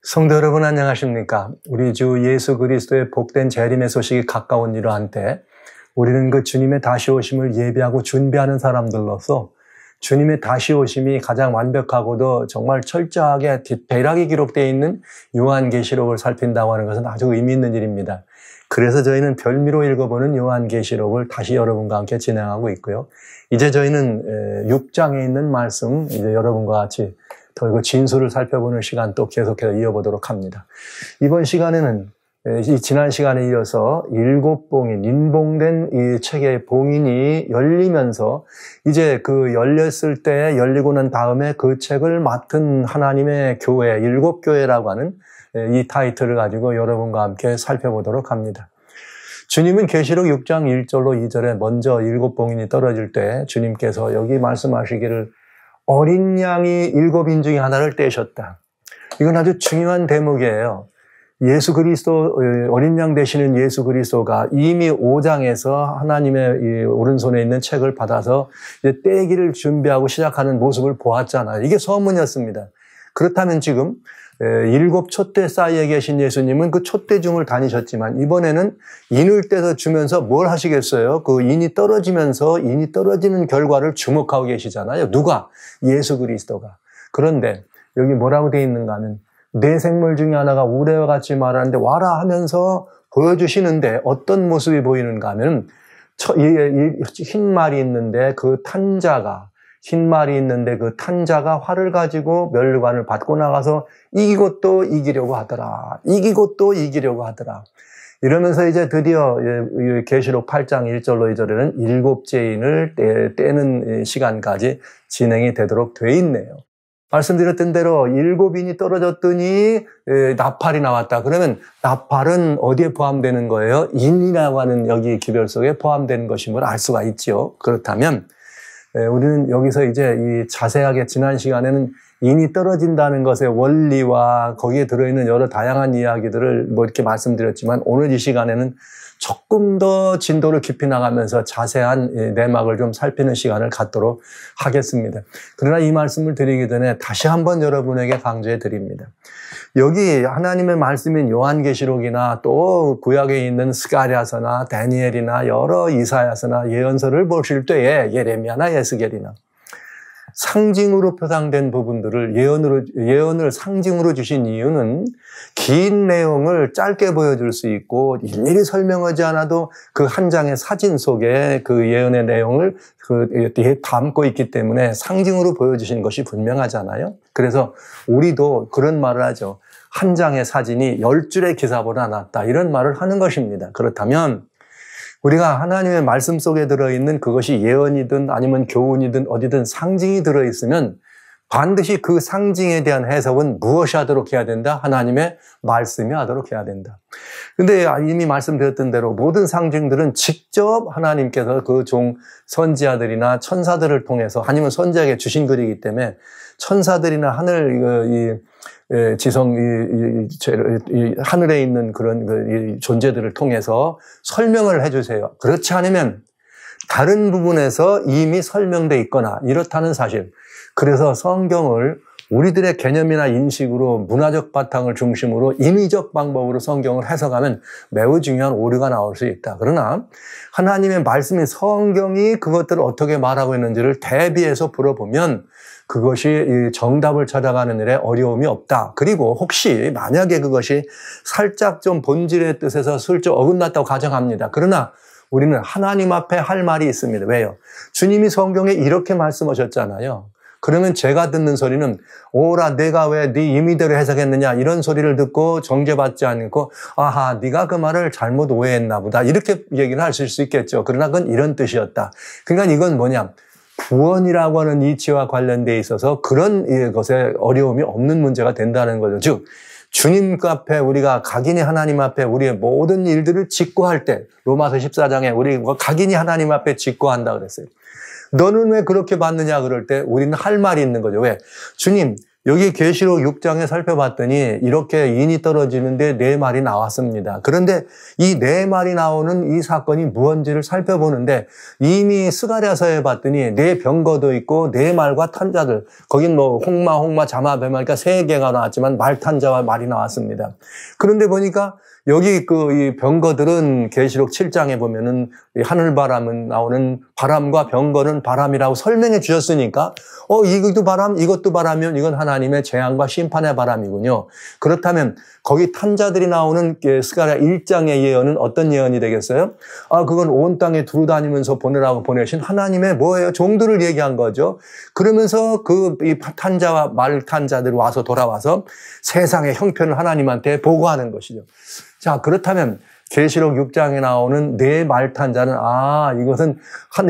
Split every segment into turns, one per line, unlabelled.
성도 여러분 안녕하십니까? 우리 주 예수 그리스도의 복된 재림의 소식이 가까운 이러한 때 우리는 그 주님의 다시 오심을 예비하고 준비하는 사람들로서 주님의 다시 오심이 가장 완벽하고도 정말 철저하게 디테일하게 기록되어 있는 요한계시록을 살핀다고 하는 것은 아주 의미 있는 일입니다. 그래서 저희는 별미로 읽어보는 요한계시록을 다시 여러분과 함께 진행하고 있고요. 이제 저희는 6장에 있는 말씀 이제 여러분과 같이 더 그 진수를 살펴보는 시간 또 계속해서 이어보도록 합니다. 이번 시간에는 지난 시간에 이어서 7봉인, 인봉된 이 책의 봉인이 열리면서 이제 그 열렸을 때 열리고 난 다음에 그 책을 맡은 하나님의 교회, 7교회라고 하는 이 타이틀을 가지고 여러분과 함께 살펴보도록 합니다. 주님은 계시록 6장 1절로 2절에 먼저 7봉인이 떨어질 때 주님께서 여기 말씀하시기를 어린 양이 7인 중에 하나를 떼셨다. 이건 아주 중요한 대목이에요. 예수 그리스도, 어린 양 되시는 예수 그리스도가 이미 5장에서 하나님의 이 오른손에 있는 책을 받아서 이제 떼기를 준비하고 시작하는 모습을 보았잖아요. 이게 서문이었습니다. 그렇다면 지금 7 촛대 사이에 계신 예수님은 그 촛대 중을 다니셨지만 이번에는 인을 떼서 주면서 뭘 하시겠어요? 그 인이 떨어지면서 인이 떨어지는 결과를 주목하고 계시잖아요. 누가? 예수 그리스도가. 그런데 여기 뭐라고 되어 있는가 하면 네 생물 중에 하나가 우레와 같이 말하는데 와라 하면서 보여주시는데 어떤 모습이 보이는가 하면 흰 말이 있는데 그 탄자가 흰 말이 있는데 그 탄자가 활을 가지고 멸관을 받고 나가서 이기고 또 이기려고 하더라. 이기고 또 이기려고 하더라. 이러면서 이제 드디어 계시록 8장 1절로 2절에는 7죄인을 떼는 시간까지 진행이 되도록 돼 있네요. 말씀드렸던 대로 7인이 떨어졌더니 나팔이 나왔다. 그러면 나팔은 어디에 포함되는 거예요? 인이라고 하는 여기 기별 속에 포함되는 것임을 알 수가 있죠. 그렇다면 우리는 여기서 이제 이 자세하게 지난 시간에는 인이 떨어진다는 것의 원리와 거기에 들어있는 여러 다양한 이야기들을 뭐 이렇게 말씀드렸지만 오늘 이 시간에는 조금 더 진도를 깊이 나가면서 자세한 내막을 좀 살피는 시간을 갖도록 하겠습니다. 그러나 이 말씀을 드리기 전에 다시 한번 여러분에게 강조해 드립니다. 여기 하나님의 말씀인 요한계시록이나 또 구약에 있는 스가랴서나 다니엘이나 여러 이사야서나 예언서를 보실 때에 예레미야나 에스겔이나 상징으로 표상된 부분들을 예언을 상징으로 주신 이유는 긴 내용을 짧게 보여줄 수 있고 일일이 설명하지 않아도 그 한 장의 사진 속에 그 예언의 내용을 담고 있기 때문에 상징으로 보여주신 것이 분명하잖아요. 그래서 우리도 그런 말을 하죠. 한 장의 사진이 10줄의 기사보다 낫다. 이런 말을 하는 것입니다. 그렇다면 우리가 하나님의 말씀 속에 들어있는 그것이 예언이든 아니면 교훈이든 어디든 상징이 들어있으면 반드시 그 상징에 대한 해석은 무엇이 하도록 해야 된다? 하나님의 말씀이 하도록 해야 된다. 근데 이미 말씀드렸던 대로 모든 상징들은 직접 하나님께서 그 종 선지자들이나 천사들을 통해서 아니면 선지자에게 주신 글이기 때문에 천사들이나 하늘 지성 하늘에 있는 그런 존재들을 통해서 설명을 해주세요. 그렇지 않으면 다른 부분에서 이미 설명되어 있거나 이렇다는 사실. 그래서 성경을 우리들의 개념이나 인식으로 문화적 바탕을 중심으로 인위적 방법으로 성경을 해석하면 매우 중요한 오류가 나올 수 있다. 그러나 하나님의 말씀인 성경이 그것들을 어떻게 말하고 있는지를 대비해서 풀어보면 그것이 정답을 찾아가는 일에 어려움이 없다. 그리고 혹시 만약에 그것이 살짝 좀 본질의 뜻에서 슬쩍 어긋났다고 가정합니다. 그러나 우리는 하나님 앞에 할 말이 있습니다. 왜요? 주님이 성경에 이렇게 말씀하셨잖아요. 그러면 제가 듣는 소리는 오라 내가 왜 네 임의대로 해석했느냐 이런 소리를 듣고 정죄받지 않고 아하 네가 그 말을 잘못 오해했나 보다 이렇게 얘기를 하실 수 있겠죠. 그러나 그건 이런 뜻이었다. 그러니까 이건 뭐냐? 구원이라고 하는 이치와 관련되어 있어서 그런 것에 어려움이 없는 문제가 된다는 거죠. 즉 주님 앞에 우리가 각인이 하나님 앞에 우리의 모든 일들을 직고할 때 로마서 14장에 우리 각인이 하나님 앞에 직고한다 그랬어요. 너는 왜 그렇게 받느냐 그럴 때 우리는 할 말이 있는 거죠. 왜? 주님 여기 계시록 6장에 살펴봤더니 이렇게 인이 떨어지는데 4마리 나왔습니다. 그런데 이 4마리 나오는 이 사건이 무엇인지를 살펴보는데 이미 스가랴서에 봤더니 4병거도 있고 4말과 탄자들, 거긴 뭐 홍마, 자마, 배말, 그러니까 3개가 나왔지만 말, 탄자와 말이 나왔습니다. 그런데 보니까 여기 이 병거들은 계시록 7장에 보면은 하늘바람은 나오는 바람과 병거는 바람이라고 설명해 주셨으니까 이것도 바람, 이것도 바람이면 이건 하나님의 재앙과 심판의 바람이군요. 그렇다면 거기 탄자들이 나오는 스가랴 1장의 예언은 어떤 예언이 되겠어요? 그건 온 땅에 두루다니면서 보내라고 보내신 하나님의 뭐예요? 종들을 얘기한 거죠. 그러면서 이 탄자와 말탄자들이 와서 돌아와서 세상의 형편을 하나님한테 보고하는 것이죠. 자, 그렇다면 계시록 6장에 나오는 4말탄자는 이것은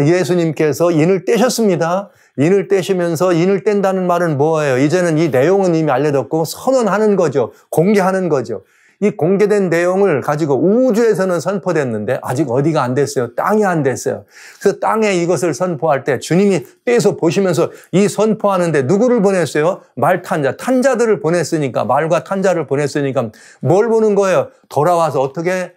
예수님께서 인을 떼셨습니다. 인을 떼시면서 인을 뗀다는 말은 뭐예요? 이제는 이 내용은 이미 알려졌고 선언하는 거죠. 공개하는 거죠. 이 공개된 내용을 가지고 우주에서는 선포됐는데 아직 어디가 안 됐어요? 땅이 안 됐어요. 그래서 땅에 이것을 선포할 때 주님이 떼서 보시면서 이 선포하는데 누구를 보냈어요? 말탄자, 탄자들을 보냈으니까, 말과 탄자를 보냈으니까 뭘 보는 거예요? 돌아와서 어떻게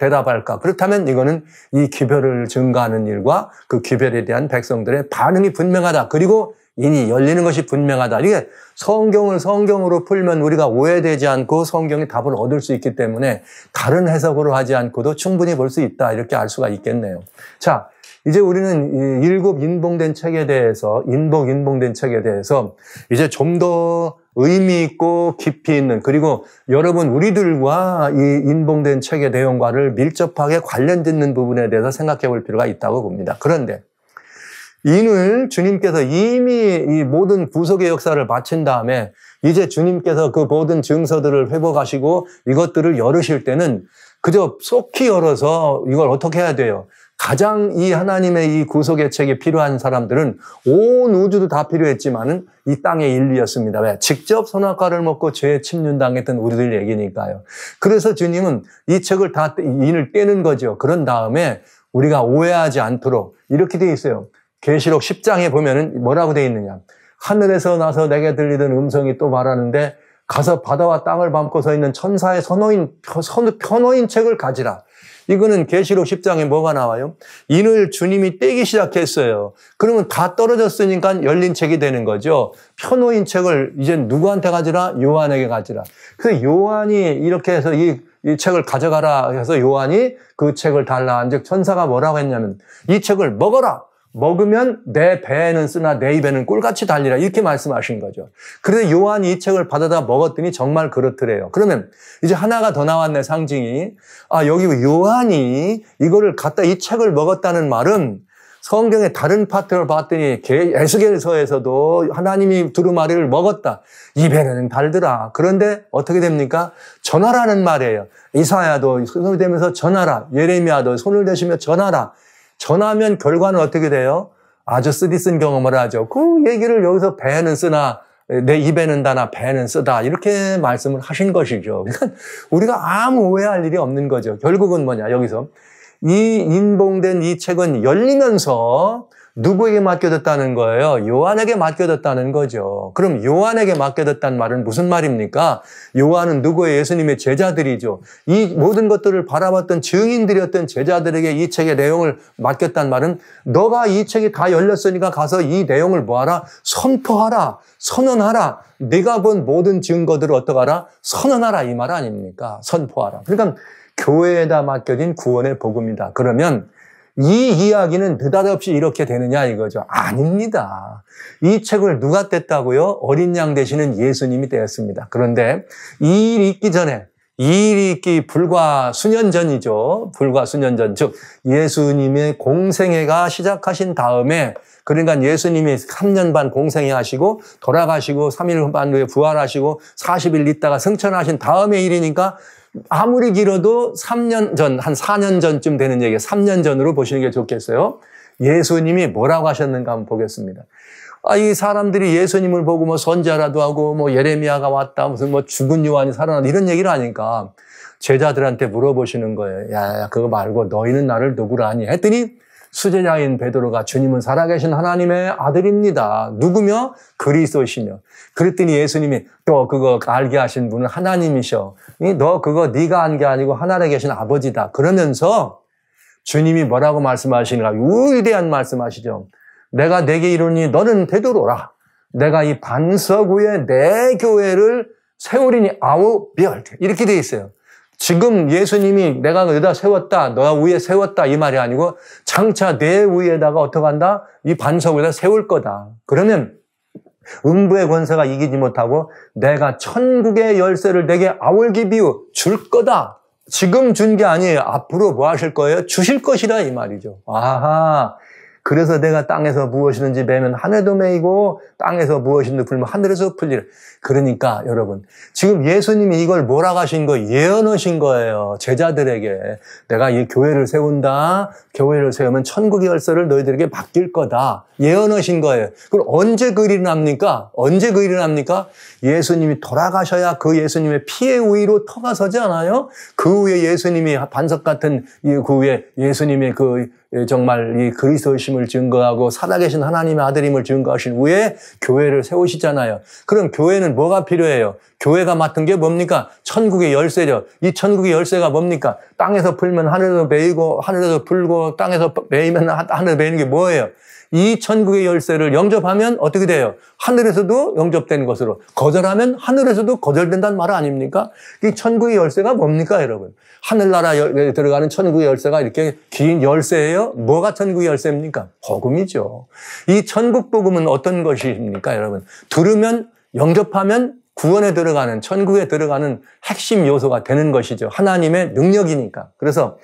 대답할까? 그렇다면 이거는 이 기별을 증가하는 일과 그 기별에 대한 백성들의 반응이 분명하다. 그리고 인이 열리는 것이 분명하다. 이게 성경을 성경으로 풀면 우리가 오해되지 않고 성경의 답을 얻을 수 있기 때문에 다른 해석으로 하지 않고도 충분히 볼 수 있다. 이렇게 알 수가 있겠네요. 자, 이제 우리는 7 인봉된 책에 대해서, 인봉된 책에 대해서 이제 좀 더 의미 있고 깊이 있는, 그리고 여러분 우리들과 이 인봉된 책의 내용과를 밀접하게 관련짓는 부분에 대해서 생각해 볼 필요가 있다고 봅니다. 그런데 인을 주님께서 이미 이 모든 구속의 역사를 마친 다음에 이제 주님께서 그 모든 증서들을 회복하시고 이것들을 열으실 때는 그저 속히 열어서 이걸 어떻게 해야 돼요? 가장 이 하나님의 이 구속의 책이 필요한 사람들은 온 우주도 다 필요했지만은 이 땅의 인류였습니다. 왜? 직접 선악과를 먹고 죄에 침륜당했던 우리들 얘기니까요. 그래서 주님은 이 책을 다 인을 떼는 거죠. 그런 다음에 우리가 오해하지 않도록 이렇게 돼 있어요. 계시록 10장에 보면은 뭐라고 돼 있느냐. 하늘에서 나서 내게 들리던 음성이 또 말하는데 가서 바다와 땅을 밟고 서 있는 천사의 편호인 책을 가지라. 이거는 계시록 10장에 뭐가 나와요? 인을 주님이 떼기 시작했어요. 그러면 다 떨어졌으니까 열린 책이 되는 거죠. 편호인 책을 이제 누구한테 가지라? 요한에게 가지라. 그래서 요한이 이렇게 해서 이 책을 가져가라 해서 요한이 그 책을 달라 한즉 천사가 뭐라고 했냐면 이 책을 먹어라. 먹으면 내 배에는 쓰나 내 입에는 꿀같이 달리라 이렇게 말씀하신 거죠. 그래서 요한이 이 책을 받아다 먹었더니 정말 그렇더래요. 그러면 이제 하나가 더 나왔네, 상징이. 여기 요한이 이거를 갖다 이 책을 먹었다는 말은 성경의 다른 파트를 봤더니 에스겔서에서도 하나님이 두루마리를 먹었다. 입에는 달더라. 그런데 어떻게 됩니까? 전하라는 말이에요. 이사야도 손을 대면서 전하라. 예레미야도 손을 대시며 전하라. 전하면 결과는 어떻게 돼요? 아주 쓰디쓴 경험을 하죠. 그 얘기를 여기서 배는 쓰나 내 입에는 다나 배는 쓰다 이렇게 말씀을 하신 것이죠. 그러니까 우리가 아무 오해할 일이 없는 거죠. 결국은 뭐냐, 여기서 이 인봉된 이 책은 열리면서 누구에게 맡겨졌다는 거예요? 요한에게 맡겨졌다는 거죠. 그럼 요한에게 맡겨졌다는 말은 무슨 말입니까? 요한은 누구의? 예수님의 제자들이죠. 이 모든 것들을 바라봤던 증인들이었던 제자들에게 이 책의 내용을 맡겼단 말은 너가 이 책이 다 열렸으니까 가서 이 내용을 뭐하라? 선포하라. 선언하라. 네가 본 모든 증거들을 어떡하라? 선언하라. 이 말 아닙니까? 선포하라. 그러니까 교회에다 맡겨진 구원의 복음이다. 그러면 이 이야기는 느닷없이 이렇게 되느냐 이거죠. 아닙니다. 이 책을 누가 뗐다고요? 어린 양 되시는 예수님이 떼었습니다. 그런데 이 일이 있기 전에, 이 일이 있기 불과 수년 전이죠. 불과 수년 전. 즉 예수님의 공생애가 시작하신 다음에, 그러니까 예수님이 3년 반 공생애 하시고 돌아가시고 3일 반 후에 부활하시고 40일 있다가 승천하신 다음의 일이니까 아무리 길어도 3년 전, 한 4년 전쯤 되는 얘기예요. 3년 전으로 보시는 게 좋겠어요. 예수님이 뭐라고 하셨는가 한번 보겠습니다. 이 사람들이 예수님을 보고 뭐 선지자라도 하고 뭐 예레미야가 왔다, 무슨 뭐 죽은 요한이 살아났다 이런 얘기를 하니까 제자들한테 물어보시는 거예요. 야, 그거 말고 너희는 나를 누구라 하니? 했더니 수제자인 베드로가 주님은 살아계신 하나님의 아들입니다. 누구며? 그리스도시며. 그랬더니 예수님이 또 그거 알게 하신 분은 하나님이셔. 너 그거 네가 한 게 아니고 하늘에 계신 아버지다. 그러면서 주님이 뭐라고 말씀하시는가? 위대한 말씀하시죠. 내가 내게 이르니 너는 베드로라. 내가 이 반석 위에 내 교회를 세우리니 아우비얼. 이렇게 돼 있어요. 지금 예수님이 내가 여기다 세웠다, 너 위에 세웠다 이 말이 아니고 장차 내 위에다가 어떻게 한다? 이 반석 위에다 세울 거다. 그러면 음부의 권세가 이기지 못하고 내가 천국의 열쇠를 내게 아울기 비우 줄 거다. 지금 준 게 아니에요. 앞으로 뭐 하실 거예요? 주실 것이라 이 말이죠. 아하. 그래서 내가 땅에서 무엇이든지 매면 하늘도 매이고 땅에서 무엇이든지 풀면 하늘에서 풀리라. 그러니까 여러분 지금 예수님이 이걸 뭐라고 하신 거예요? 예언하신 거예요. 제자들에게 내가 이 교회를 세운다. 교회를 세우면 천국의 열쇠를 너희들에게 맡길 거다. 예언하신 거예요. 그럼 언제 그 일이 납니까? 언제 그 일이 납니까? 예수님이 돌아가셔야 그 예수님의 피의 위로 터가 서지 않아요? 그 위에 예수님이 반석 같은 그 위에 예수님의 그 정말 이 그리스도심을 증거하고 살아계신 하나님의 아들임을 증거하신 후에 교회를 세우시잖아요. 그럼 교회는 뭐가 필요해요? 교회가 맡은 게 뭡니까? 천국의 열쇠죠. 이 천국의 열쇠가 뭡니까? 땅에서 풀면 하늘에서 매이고 하늘에서 풀고 땅에서 매이면 하늘에서 매이는 게 뭐예요? 이 천국의 열쇠를 영접하면 어떻게 돼요? 하늘에서도 영접된 것으로, 거절하면 하늘에서도 거절된다는 말 아닙니까? 이 천국의 열쇠가 뭡니까, 여러분? 하늘나라에 들어가는 천국의 열쇠가 이렇게 긴 열쇠예요? 뭐가 천국의 열쇠입니까? 복음이죠. 이 천국 복음은 어떤 것입니까, 여러분? 들으면, 영접하면 구원에 들어가는, 천국에 들어가는 핵심 요소가 되는 것이죠. 하나님의 능력이니까. 그래서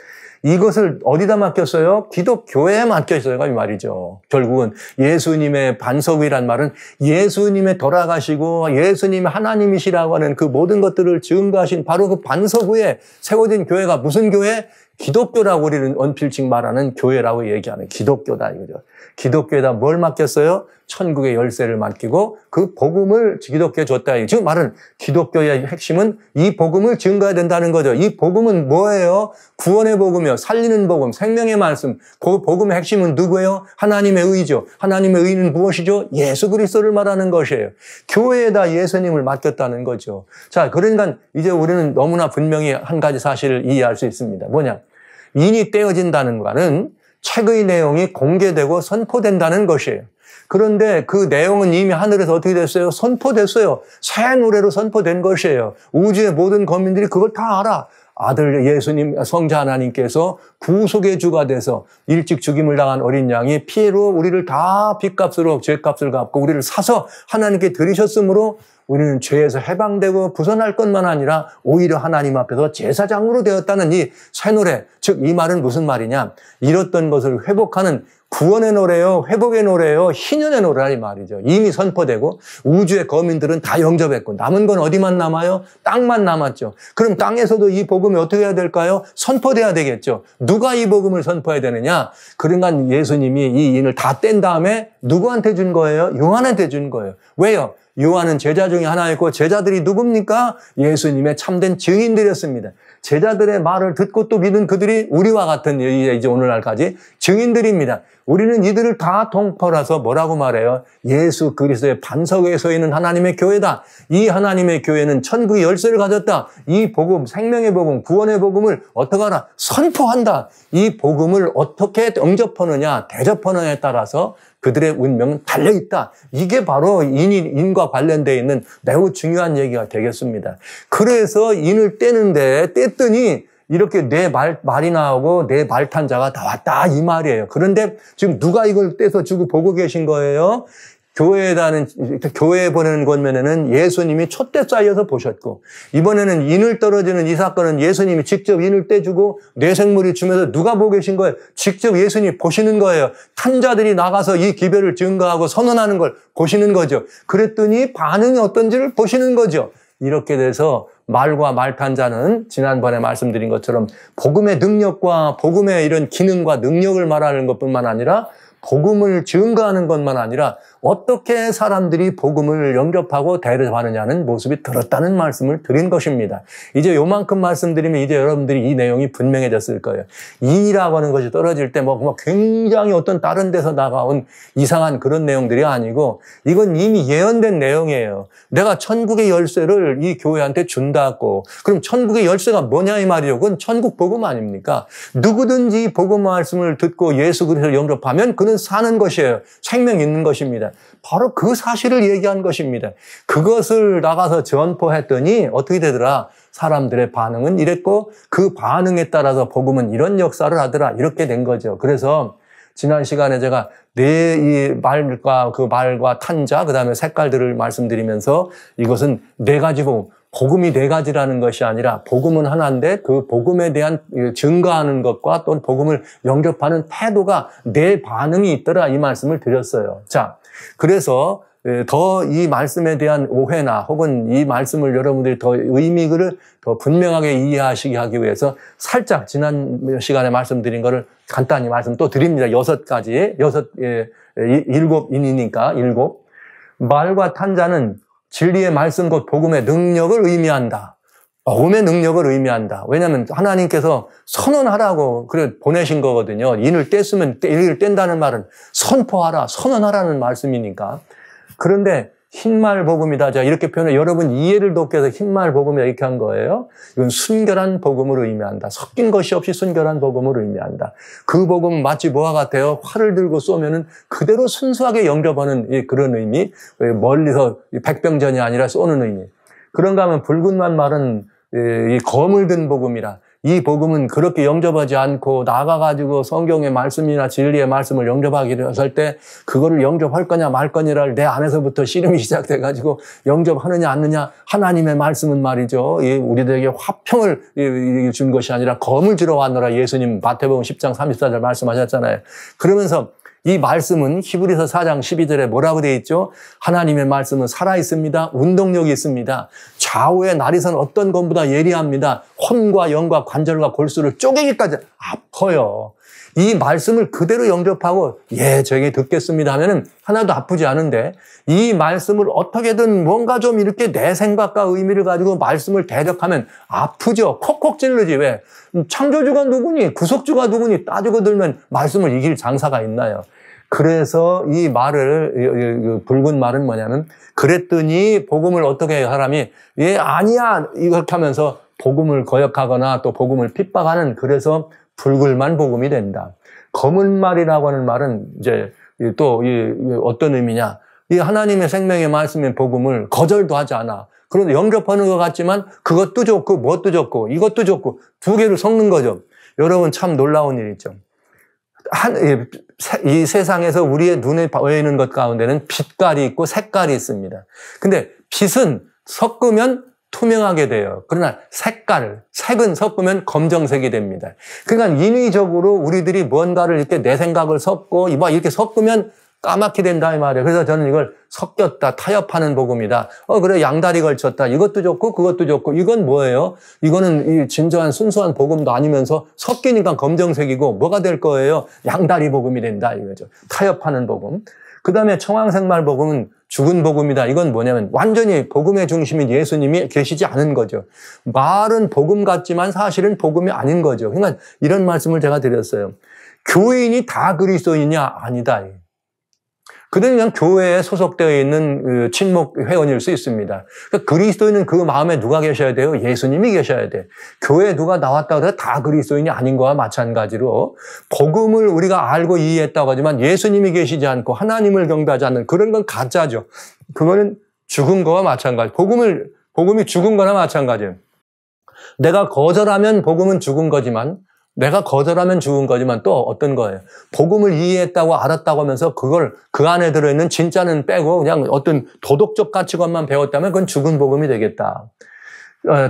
이것을 어디다 맡겼어요? 기독교회에 맡겼어요. 이 말이죠. 결국은 예수님의 반석이란 말은 예수님의 돌아가시고 예수님의 하나님이시라고 하는 그 모든 것들을 증거하신 바로 그 반석 위에 세워진 교회가 무슨 교회? 기독교라고 우리는 언필칭 말하는 교회라고 얘기하는 기독교다 이거죠. 기독교에다 뭘 맡겼어요? 천국의 열쇠를 맡기고 그 복음을 기독교에 줬다. 지금 말은 기독교의 핵심은 이 복음을 증거해야 된다는 거죠. 이 복음은 뭐예요? 구원의 복음이요. 살리는 복음, 생명의 말씀. 그 복음의 핵심은 누구예요? 하나님의 의죠. 하나님의 의는 무엇이죠? 예수 그리스도를 말하는 것이에요. 교회에다 예수님을 맡겼다는 거죠. 자, 그러니까 이제 우리는 너무나 분명히 한 가지 사실을 이해할 수 있습니다. 뭐냐? 인이 떼어진다는 것은 책의 내용이 공개되고 선포된다는 것이에요. 그런데 그 내용은 이미 하늘에서 어떻게 됐어요? 선포됐어요. 새 노래로 선포된 것이에요. 우주의 모든 거민들이 그걸 다 알아. 아들 예수님, 성자 하나님께서 구속의 주가 돼서 일찍 죽임을 당한 어린 양이 피로 우리를 다 빚값으로 죄값을 갚고 우리를 사서 하나님께 드리셨으므로 우리는 죄에서 해방되고 벗어날 것만 아니라 오히려 하나님 앞에서 제사장으로 되었다는 이 새 노래, 즉 이 말은 무슨 말이냐? 잃었던 것을 회복하는 구원의 노래요, 회복의 노래요, 희년의 노래라 이 말이죠. 이미 선포되고 우주의 거민들은 다 영접했고 남은 건 어디만 남아요? 땅만 남았죠. 그럼 땅에서도 이 복음이 어떻게 해야 될까요? 선포돼야 되겠죠. 누가 이 복음을 선포해야 되느냐? 그러니까 예수님이 이 인을 다 뗀 다음에 누구한테 준 거예요? 요한한테 준 거예요. 왜요? 요한은 제자 중에 하나였고 제자들이 누굽니까? 예수님의 참된 증인들이었습니다. 제자들의 말을 듣고 또 믿은 그들이 우리와 같은 이제 오늘날까지 증인들입니다. 우리는 이들을 다 통틀어서 뭐라고 말해요? 예수 그리스도의 반석에 서 있는 하나님의 교회다. 이 하나님의 교회는 천국의 열쇠를 가졌다. 이 복음, 생명의 복음, 구원의 복음을 어떻게 하나? 선포한다. 이 복음을 어떻게 영접하느냐, 대접하느냐에 따라서 그들의 운명은 달려있다. 이게 바로 인과 관련되어 있는 매우 중요한 얘기가 되겠습니다. 그래서 인을 떼는데 뗐더니 이렇게 내 말이 나오고 내 말탄자가 나왔다 이 말이에요. 그런데 지금 누가 이걸 떼서 주고 보고 계신 거예요? 교회에 보내는 권면에는 예수님이 촛대 쌓여서 보셨고 이번에는 인을 떨어지는 이 사건은 예수님이 직접 인을 떼주고 뇌생물이 주면서 누가 보고 계신 거예요? 직접 예수님이 보시는 거예요. 탄자들이 나가서 이 기별을 증거하고 선언하는 걸 보시는 거죠. 그랬더니 반응이 어떤지를 보시는 거죠. 이렇게 돼서 말과 말탄자는 지난번에 말씀드린 것처럼 복음의 능력과 복음의 이런 기능과 능력을 말하는 것뿐만 아니라 복음을 증거하는 것만 아니라 어떻게 사람들이 복음을 영접하고 대접하느냐는 모습이 들었다는 말씀을 드린 것입니다. 이제 요만큼 말씀드리면 이제 여러분들이 이 내용이 분명해졌을 거예요. 이라고 하는 것이 떨어질 때 뭐 굉장히 어떤 다른 데서 나가온 이상한 그런 내용들이 아니고 이건 이미 예언된 내용이에요. 내가 천국의 열쇠를 이 교회한테 준다고. 그럼 천국의 열쇠가 뭐냐 이 말이죠. 그건 천국 복음 아닙니까? 누구든지 복음 말씀을 듣고 예수 그리스도를 영접하면 그는 사는 것이에요. 생명 있는 것입니다. 바로 그 사실을 얘기한 것입니다. 그것을 나가서 전포했더니 어떻게 되더라? 사람들의 반응은 이랬고 그 반응에 따라서 복음은 이런 역사를 하더라. 이렇게 된 거죠. 그래서 지난 시간에 제가 이 말과 그 말과 탄자 그다음에 색깔들을 말씀드리면서 이것은 네 가지 복음이 네 가지라는 것이 아니라 복음은 하나인데 그 복음에 대한 증거하는 것과 또 복음을 영접하는 태도가 네 반응이 있더라 이 말씀을 드렸어요. 자, 그래서 더 이 말씀에 대한 오해나 혹은 이 말씀을 여러분들이 더 의미를 더 분명하게 이해하시게 하기 위해서 살짝 지난 시간에 말씀드린 거를 간단히 말씀 또 드립니다. 6가지, 7인이니까 7. 말과 탄자는 진리의 말씀 곧 복음의 능력을 의미한다. 복음의 능력을 의미한다. 왜냐하면 하나님께서 선언하라고 그래 보내신 거거든요. 인을 뗐으면 인을 뗀다는 말은 선포하라, 선언하라는 말씀이니까. 그런데 흰말 복음이다. 자, 이렇게 표현해 여러분 이해를 돕기 위해서 흰말 복음이다 이렇게 한 거예요. 이건 순결한 복음을 의미한다. 섞인 것이 없이 순결한 복음을 의미한다. 그 복음은 마치 뭐와 같아요? 활을 들고 쏘면은 그대로 순수하게 영접하는 그런 의미. 멀리서 백병전이 아니라 쏘는 의미. 그런가 하면 붉은 말은 이 검을 든 복음이라. 이 복음은 그렇게 영접하지 않고 나가가지고 성경의 말씀이나 진리의 말씀을 영접하기를 할 때 그거를 영접할 거냐 말 거냐를 내 안에서부터 씨름이 시작돼가지고 영접하느냐 않느냐 하나님의 말씀은 말이죠. 우리들에게 화평을 준 것이 아니라 검을 들어 왔노라 예수님 마태복음 10장 34절 말씀하셨잖아요. 그러면서 이 말씀은 히브리서 4장 12절에 뭐라고 되어 있죠? 하나님의 말씀은 살아있습니다. 운동력이 있습니다. 좌우의 날이선 어떤 것보다 예리합니다. 혼과 영과 관절과 골수를 쪼개기까지 아파요. 이 말씀을 그대로 영접하고 저에게 듣겠습니다 하면은 하나도 아프지 않은데 이 말씀을 어떻게든 뭔가 좀 이렇게 내 생각과 의미를 가지고 말씀을 대적하면 아프죠. 콕콕 찔르지. 왜? 창조주가 누구니? 구속주가 누구니? 따지고 들면 말씀을 이길 장사가 있나요? 그래서 이 말을 붉은 말은 뭐냐면 그랬더니 복음을 어떻게 해요? 사람이 아니야 이렇게 하면서 복음을 거역하거나 또 복음을 핍박하는 그래서 붉을만 복음이 된다. 검은 말이라고 하는 말은 이제 또 어떤 의미냐? 이 하나님의 생명의 말씀의 복음을 거절도 하지 않아. 그런데 영접하는 것 같지만 그것도 좋고 무엇도 좋고 이것도 좋고 두 개를 섞는 거죠. 여러분 참 놀라운 일이죠. 이 세상에서 우리의 눈에 보이는 것 가운데는 빛깔이 있고 색깔이 있습니다. 근데 빛은 섞으면 투명하게 돼요. 그러나 색은 섞으면 검정색이 됩니다. 그러니까 인위적으로 우리들이 뭔가를 이렇게 내 생각을 섞고 이렇게 섞으면 까맣게 된다 이 말이에요. 그래서 저는 이걸 섞였다, 타협하는 복음이다. 그래 양다리 걸쳤다. 이것도 좋고 그것도 좋고 이건 뭐예요? 이거는 이 진정한 순수한 복음도 아니면서 섞이니까 검정색이고 뭐가 될 거예요? 양다리 복음이 된다 이거죠. 타협하는 복음. 그 다음에 청황생말 복음은 죽은 복음이다. 이건 뭐냐면 완전히 복음의 중심인 예수님이 계시지 않은 거죠. 말은 복음 같지만 사실은 복음이 아닌 거죠. 그러니까 이런 말씀을 제가 드렸어요. 교인이 다 그리스도이냐? 아니다. 그들은 그냥 교회에 소속되어 있는 친목 회원일 수 있습니다. 그러니까 그리스도인은 그 마음에 누가 계셔야 돼요? 예수님이 계셔야 돼. 교회에 누가 나왔다고 해서 다 그리스도인이 아닌 거와 마찬가지로 복음을 우리가 알고 이해했다고 하지만 예수님이 계시지 않고 하나님을 경배하지 않는 그런 건 가짜죠. 그거는 죽은 거와 마찬가지. 복음이 죽은 거나 마찬가지예요. 내가 거절하면 복음은 죽은 거지만 내가 거절하면 죽은 거지만 또 어떤 거예요? 복음을 이해했다고 알았다고 하면서 그걸 그 안에 들어있는 진짜는 빼고 그냥 어떤 도덕적 가치관만 배웠다면 그건 죽은 복음이 되겠다.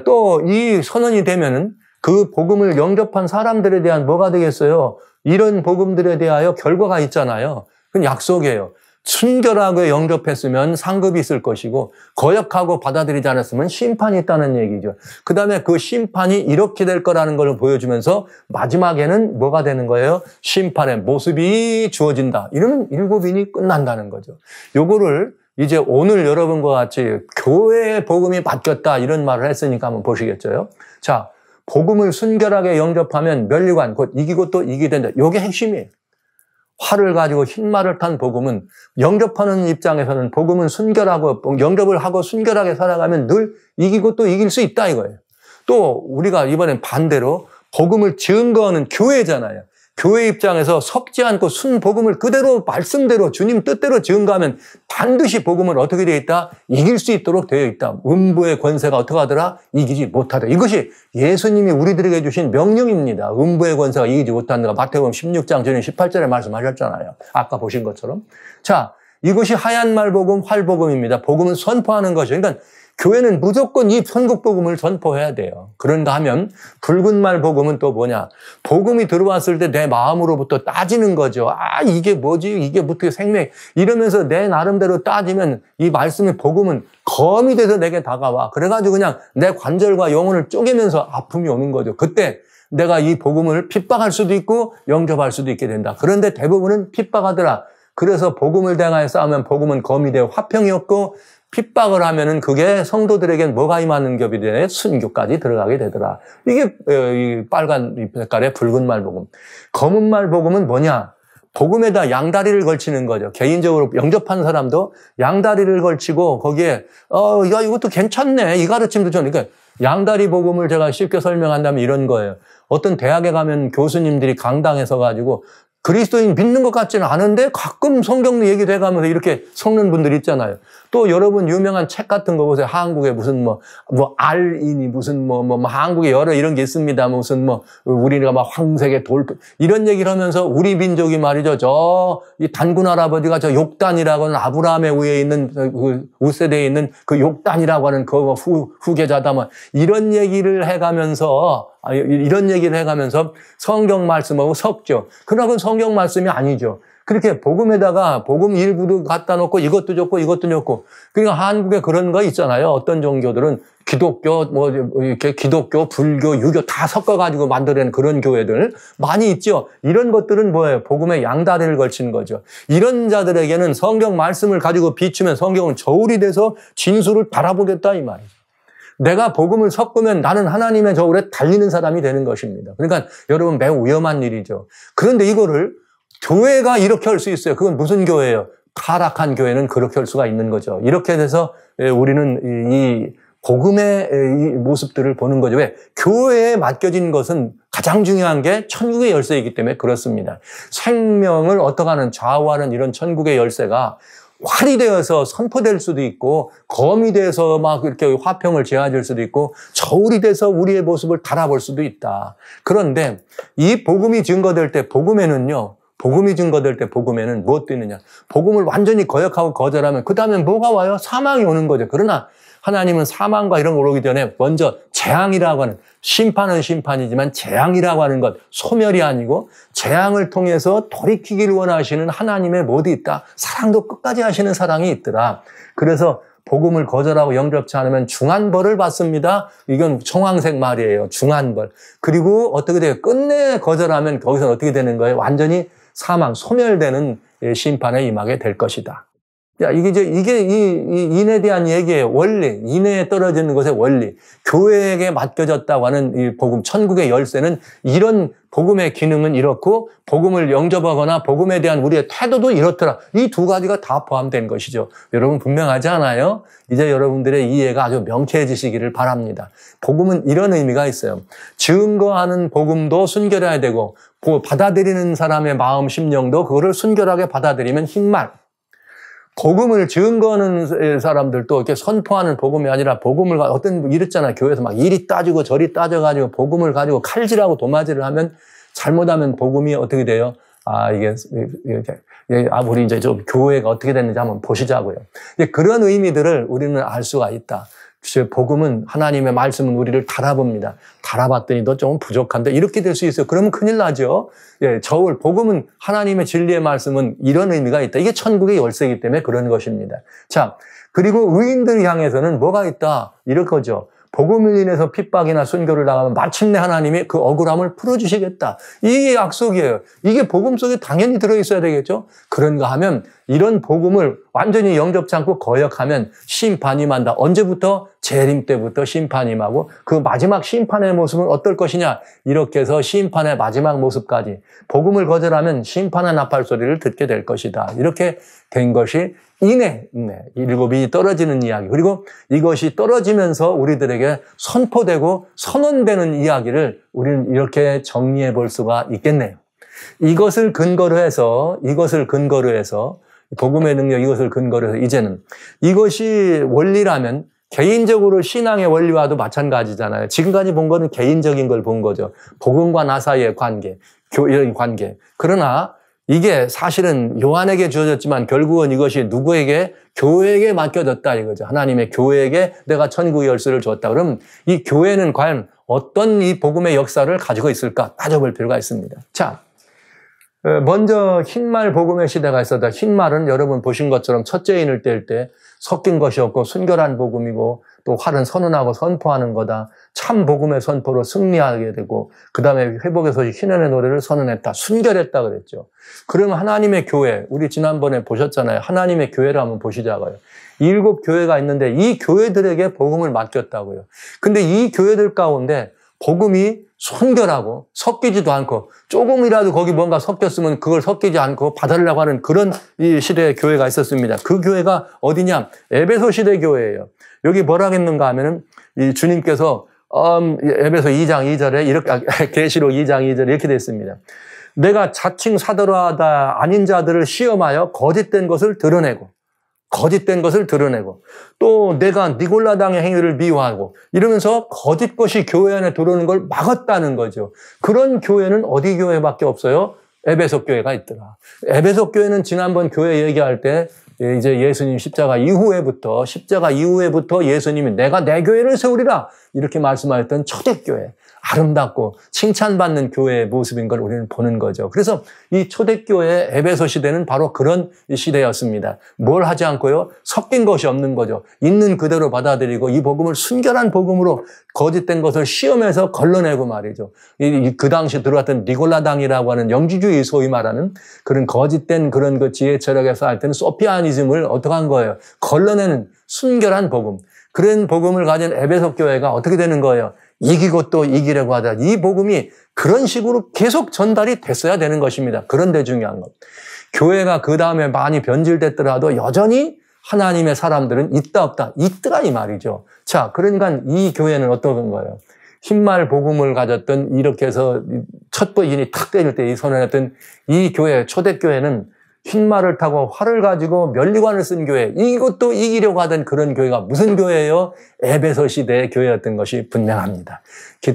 또 이 선언이 되면은 그 복음을 영접한 사람들에 대한 뭐가 되겠어요? 이런 복음들에 대하여 결과가 있잖아요. 그건 약속이에요. 순결하게 영접했으면 상급이 있을 것이고 거역하고 받아들이지 않았으면 심판이 있다는 얘기죠. 그 다음에 그 심판이 이렇게 될 거라는 걸 보여주면서 마지막에는 뭐가 되는 거예요? 심판의 모습이 주어진다. 이러면 일곱인이 끝난다는 거죠. 요거를 이제 오늘 여러분과 같이 교회의 복음이 바뀌었다 이런 말을 했으니까 한번 보시겠어요? 자, 복음을 순결하게 영접하면 멸류관 곧 이기고 또 이기게 된다. 요게 핵심이에요. 활을 가지고 흰 말을 탄 복음은 영접하는 입장에서는 복음은 순결하고 영접을 하고 순결하게 살아가면 늘 이기고 또 이길 수 있다 이거예요. 또 우리가 이번엔 반대로 복음을 증거하는 교회잖아요. 교회 입장에서 섞지 않고 순복음을 그대로 말씀대로 주님 뜻대로 증거하면 반드시 복음은 어떻게 되어 있다? 이길 수 있도록 되어 있다. 음부의 권세가 어떻게 하더라? 이기지 못하다. 이것이 예수님이 우리들에게 주신 명령입니다. 음부의 권세가 이기지 못한다. 마태복음 16장 전에 18절에 말씀하셨잖아요. 아까 보신 것처럼. 자, 이것이 하얀 말 복음, 활 복음입니다. 복음은 선포하는 것이죠. 그러니까 교회는 무조건 이 천국 복음을 선포해야 돼요. 그런가 하면 붉은 말 복음은 또 뭐냐? 복음이 들어왔을 때 내 마음으로부터 따지는 거죠. 아, 이게 뭐지? 이게 어떻게 생명? 이러면서 내 나름대로 따지면 이 말씀의 복음은 검이 돼서 내게 다가와. 그래가지고 그냥 내 관절과 영혼을 쪼개면서 아픔이 오는 거죠. 그때 내가 이 복음을 핍박할 수도 있고 영접할 수도 있게 된다. 그런데 대부분은 핍박하더라. 그래서 복음을 대하여 싸우면 복음은 검이 되어 화평이 없고 핍박을 하면은 그게 성도들에겐 뭐가 임하는 겹이 되네? 순교까지 들어가게 되더라. 이게 이 빨간 색깔의 붉은 말복음. 검은 말복음은 뭐냐? 복음에다 양다리를 걸치는 거죠. 개인적으로 영접한 사람도 양다리를 걸치고 거기에 야 이것도 괜찮네. 이 가르침도 좋네. 그러니까 양다리 복음을 제가 쉽게 설명한다면 이런 거예요. 어떤 대학에 가면 교수님들이 강당에서 가지고 그리스도인 믿는 것 같지는 않은데 가끔 성경 얘기도 해가면서 이렇게 섞는 분들 있잖아요. 또 여러분 유명한 책 같은 거 보세요. 한국에 무슨 알인이 무슨 한국에 여러 이런 게 있습니다. 무슨 우리가 막 황색의 돌 이런 얘기를 하면서 우리 민족이 말이죠. 이 단군 할아버지가 저 욕단이라고 하는 아브라함의 위에 있는 그 우세대에 있는 그 욕단이라고 하는 그 후계자다 이런 얘기를 해가면서 성경 말씀하고 섞죠. 그러나 성경 말씀이 아니죠. 그렇게 복음에다가 복음 일부도 갖다 놓고 이것도 좋고 이것도 좋고. 그러니까 한국에 그런 거 있잖아요. 어떤 종교들은 기독교, 이렇게 기독교, 불교, 유교 다 섞어가지고 만들어낸 그런 교회들 많이 있죠. 이런 것들은 뭐예요? 복음에 양다리를 걸치는 거죠. 이런 자들에게는 성경 말씀을 가지고 비추면 성경은 저울이 돼서 진수를 바라보겠다 이 말이죠. 내가 복음을 섞으면 나는 하나님의 저울에 달리는 사람이 되는 것입니다. 그러니까 여러분 매우 위험한 일이죠. 그런데 이거를 교회가 이렇게 할 수 있어요. 그건 무슨 교회예요? 타락한 교회는 그렇게 할 수가 있는 거죠. 이렇게 돼서 우리는 이 복음의 이 모습들을 보는 거죠. 왜? 교회에 맡겨진 것은 가장 중요한 게 천국의 열쇠이기 때문에 그렇습니다. 생명을 어떠하는 좌우하는 이런 천국의 열쇠가 활이 되어서 선포될 수도 있고 검이 돼서 막 이렇게 화평을 제어줄 수도 있고 저울이 돼서 우리의 모습을 달아볼 수도 있다. 그런데 이 복음이 증거될 때 복음에는 무엇도 있느냐? 복음을 완전히 거역하고 거절하면 그 다음에 뭐가 와요? 사망이 오는 거죠. 그러나 하나님은 사망과 이런 걸 오기 전에 먼저 재앙이라고 하는 심판은 심판이지만 재앙이라고 하는 것 소멸이 아니고 재앙을 통해서 돌이키기를 원하시는 하나님의 모두 있다. 사랑도 끝까지 하시는 사랑이 있더라. 그래서 복음을 거절하고 영접치 않으면 중한 벌을 받습니다. 이건 청황색 말이에요. 중한 벌. 그리고 어떻게 돼요? 끝내 거절하면 거기서 어떻게 되는 거예요? 완전히 사망, 소멸되는 심판에 임하게 될 것이다. 야, 이게 이 인에 대한 얘기예요. 원리. 인에 떨어지는 것의 원리. 교회에게 맡겨졌다고 하는 이 복음, 천국의 열쇠는 이런 복음의 기능은 이렇고, 복음을 영접하거나 복음에 대한 우리의 태도도 이렇더라. 이 두 가지가 다 포함된 것이죠. 여러분 분명하지 않아요? 이제 여러분들의 이해가 아주 명쾌해지시기를 바랍니다. 복음은 이런 의미가 있어요. 증거하는 복음도 순결해야 되고, 받아들이는 사람의 마음, 심령도 그거를 순결하게 받아들이면 흰말. 복음을 증거하는 사람들도 이렇게 선포하는 복음이 아니라 복음을 어떤 이랬잖아요. 교회에서 막 이리 따지고 저리 따져가지고 복음을 가지고 칼질하고 도마질을 하면 잘못하면 복음이 어떻게 돼요? 우리 이제 좀 교회가 어떻게 됐는지 한번 보시자고요. 그런 의미들을 우리는 알 수가 있다. 복음은 하나님의 말씀은 우리를 달아봅니다. 달아봤더니 너 조금 부족한데 이렇게 될 수 있어요. 그러면 큰일 나죠. 예, 복음은 하나님의 진리의 말씀은 이런 의미가 있다. 이게 천국의 열쇠이기 때문에 그런 것입니다. 자, 그리고 의인들 향해서는 뭐가 있다? 이럴 거죠. 복음을 인해서 핍박이나 순교를 당하면 마침내 하나님이 그 억울함을 풀어주시겠다. 이게 약속이에요. 이게 복음 속에 당연히 들어있어야 되겠죠. 그런가 하면 이런 복음을 완전히 영접치 않고 거역하면 심판이 임한다. 언제부터? 재림 때부터 심판이 임하고 그 마지막 심판의 모습은 어떨 것이냐. 이렇게 해서 심판의 마지막 모습까지 복음을 거절하면 심판의 나팔 소리를 듣게 될 것이다. 이렇게 된 것이 일곱이 떨어지는 이야기. 그리고 이것이 떨어지면서 우리들에게 선포되고 선언되는 이야기를 우리는 이렇게 정리해 볼 수가 있겠네요. 이것을 근거로 해서 복음의 능력 이것을 근거로 해서 이제는 이것이 원리라면 개인적으로 신앙의 원리와도 마찬가지잖아요. 지금까지 본 거는 개인적인 걸 본 거죠. 복음과 나 사이의 관계, 이런 관계. 그러나 이게 사실은 요한에게 주어졌지만 결국은 이것이 누구에게? 교회에게 맡겨졌다 이거죠. 하나님의 교회에게 내가 천국의 열쇠를 줬다. 그럼 이 교회는 과연 어떤 이 복음의 역사를 가지고 있을까? 따져볼 필요가 있습니다. 자, 먼저 흰말 복음의 시대가 있었다. 흰말은 여러분 보신 것처럼 첫째 인을 뗄 때 섞인 것이 없고 순결한 복음이고 또 활은 선언하고 선포하는 거다. 참 복음의 선포로 승리하게 되고 그 다음에 회복의 소식 희년의 노래를 선언했다. 순결했다 그랬죠. 그러면 하나님의 교회, 우리 지난번에 보셨잖아요. 하나님의 교회를 한번 보시자고요. 7 교회가 있는데 이 교회들에게 복음을 맡겼다고요. 근데 이 교회들 가운데 복음이 순결하고 섞이지도 않고 조금이라도 거기 뭔가 섞였으면 그걸 섞이지 않고 받으려고 하는 그런 이 시대의 교회가 있었습니다. 그 교회가 어디냐? 에베소 시대 교회예요. 여기 뭐라 했는가 하면은 이 주님께서 에베소 2장 2절에 이렇게 계시록 2장 2절에 이렇게 됐습니다. 내가 자칭 사도라다 아닌 자들을 시험하여 거짓된 것을 드러내고 또 내가 니골라당의 행위를 미워하고 이러면서 거짓 것이 교회 안에 들어오는 걸 막았다는 거죠. 그런 교회는 어디 교회밖에 없어요? 에베소 교회가 있더라. 에베소 교회는 지난번 교회 얘기할 때 이제 예수님 십자가 이후에부터 예수님이 내가 내 교회를 세우리라 이렇게 말씀하셨던 초대교회, 아름답고 칭찬받는 교회의 모습인 걸 우리는 보는 거죠. 그래서 이 초대교회의 에베소 시대는 바로 그런 시대였습니다. 뭘 하지 않고요? 섞인 것이 없는 거죠. 있는 그대로 받아들이고 이 복음을 순결한 복음으로 거짓된 것을 시험해서 걸러내고 말이죠. 그 당시 들어왔던 니골라당이라고 하는 영지주의 소위 말하는 그런 거짓된 그런 그 지혜 철학에서 할 때는 소피아니즘을 어떻게 한 거예요? 걸러내는 순결한 복음. 그런 복음을 가진 에베소 교회가 어떻게 되는 거예요? 이기고 또 이기려고 하다. 이 복음이 그런 식으로 계속 전달이 됐어야 되는 것입니다. 그런데 중요한 것. 교회가 그 다음에 많이 변질됐더라도 여전히 하나님의 사람들은 있다 없다. 있더라 이 말이죠. 자, 그러니까 이 교회는 어떤 거예요? 흰말 복음을 가졌던 이렇게 해서 첫 번인이 탁 때릴 때 이 선언했던 이 교회, 초대교회는 흰말을 타고 활을 가지고 면류관을 쓴 교회, 이것도 이기려고 하던 그런 교회가 무슨 교회예요? 에베소 시대의 교회였던 것이 분명합니다.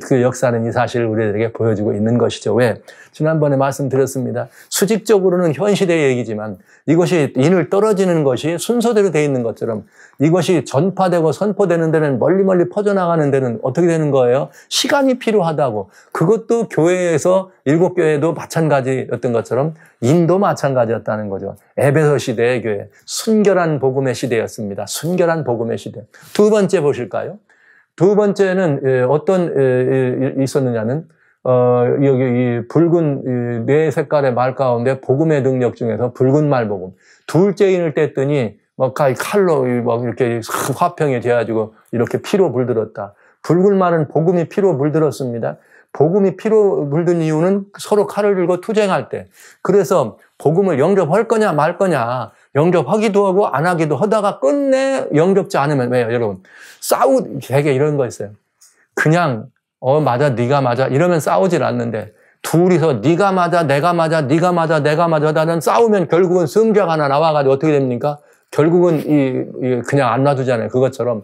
그 역사는 이 사실을 우리들에게 보여주고 있는 것이죠. 왜? 지난번에 말씀드렸습니다. 수직적으로는 현 시대의 얘기지만 이것이 인을 떨어지는 것이 순서대로 되어 있는 것처럼 이것이 전파되고 선포되는 데는 멀리 퍼져나가는 데는 어떻게 되는 거예요? 시간이 필요하다고. 그것도 교회에서 7 교회도 마찬가지였던 것처럼 인도 마찬가지였다는 거죠. 에베소 시대의 교회, 순결한 복음의 시대였습니다. 순결한 복음의 시대. 두 번째 보실까요? 두 번째는 어떤 있었느냐는 여기 이 붉은 네 색깔의 말 가운데 복음의 능력 중에서 붉은 말 복음. 둘째 인을 뗐더니 막 칼로 막 이렇게 화평이 돼가지고 이렇게 피로 물들었다. 붉은 말은 복음이 피로 물들었습니다. 복음이 피로 물든 이유는 서로 칼을 들고 투쟁할 때. 그래서 복음을 영접할 거냐 말 거냐. 영접하기도 하고 안 하기도 하다가 끝내 영접지 않으면 왜요, 여러분? 되게 이런 거 있어요. 그냥 맞아, 네가 맞아 이러면 싸우질 않는데 둘이서 네가 맞아, 내가 맞아, 네가 맞아, 내가 맞아 하다는 싸우면 결국은 성적 하나 나와가지고 어떻게 됩니까? 결국은 그냥 안 놔두잖아요. 그것처럼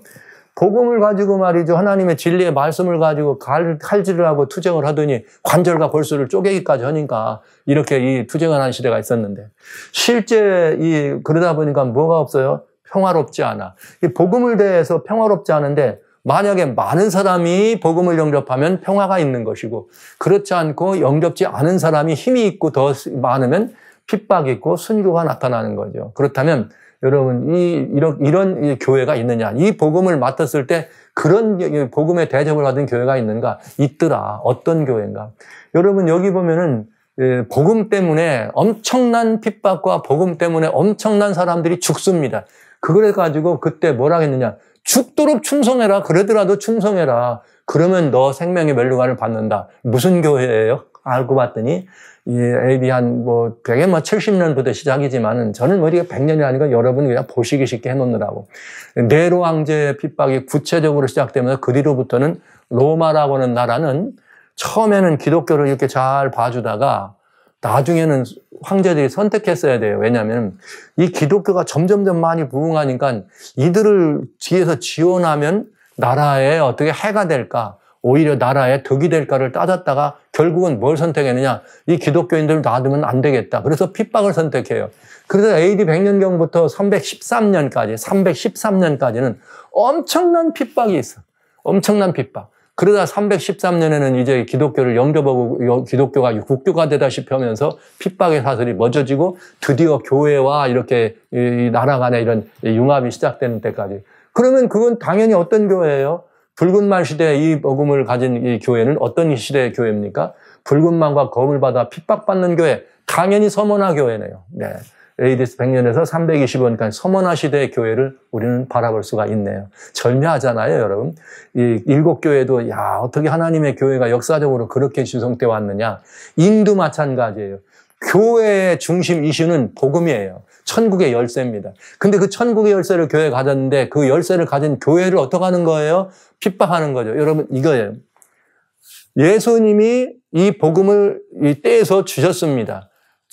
복음을 가지고 말이죠. 하나님의 진리의 말씀을 가지고 칼질을 하고 투쟁을 하더니 관절과 골수를 쪼개기까지 하니까 이렇게 이 투쟁을 하는 시대가 있었는데 실제 그러다 보니까 뭐가 없어요? 평화롭지 않아. 이 복음을 대해서 평화롭지 않은데 만약에 많은 사람이 복음을 영접하면 평화가 있는 것이고 그렇지 않고 영접지 않은 사람이 힘이 있고 더 많으면 핍박이 있고 순교가 나타나는 거죠. 그렇다면 여러분 이런 교회가 있느냐? 이 복음을 맡았을 때 그런 복음의 대접을 받은 교회가 있는가? 있더라. 어떤 교회인가? 여러분 여기 보면은 복음 때문에 엄청난 핍박과 복음 때문에 엄청난 사람들이 죽습니다. 그걸 가지고 그때 뭐라 했느냐? 죽도록 충성해라. 그러더라도 충성해라. 그러면 너 생명의 멸류관을 받는다. 무슨 교회예요? 알고 봤더니 AD 되게 70년부터 시작이지만은 저는 이게 100년이 아니고 여러분 그냥 보시기 쉽게 해놓느라고. 네로 황제의 핍박이 구체적으로 시작되면서 그 뒤로부터는 로마라고 하는 나라는 처음에는 기독교를 이렇게 잘 봐주다가 나중에는 황제들이 선택했어야 돼요. 왜냐하면 이 기독교가 점점점 많이 부흥하니까 이들을 뒤에서 지원하면 나라에 어떻게 해가 될까, 오히려 나라에 덕이 될까를 따졌다가 결국은 뭘 선택했느냐. 이 기독교인들을 놔두면 안 되겠다. 그래서 핍박을 선택해요. 그래서 AD 100년경부터 313년까지는 엄청난 핍박이 있어. 엄청난 핍박. 그러다 313년에는 이제 기독교를 영접하고 기독교가 국교가 되다시피 하면서 핍박의 사슬이 멎어지고 드디어 교회와 이렇게 이 나라 간의 이런 융합이 시작되는 때까지. 그러면 그건 당연히 어떤 교회예요? 붉은 말 시대에 이 복음을 가진 이 교회는 어떤 시대의 교회입니까? 붉은 말과 검을 받아 핍박받는 교회. 당연히 서머나 교회네요. 네. AD 100년에서 320년까지 서머나 시대의 교회를 우리는 바라볼 수가 있네요. 절묘하잖아요, 여러분. 이 일곱 교회도 어떻게 하나님의 교회가 역사적으로 그렇게 지성돼 왔느냐. 인도 마찬가지예요. 교회의 중심 이슈는 복음이에요. 천국의 열쇠입니다. 근데 그 천국의 열쇠를 교회에 가졌는데 그 열쇠를 가진 교회를 어떻게 하는 거예요? 핍박하는 거죠. 여러분 이거예요. 예수님이 이 복음을 떼서 주셨습니다.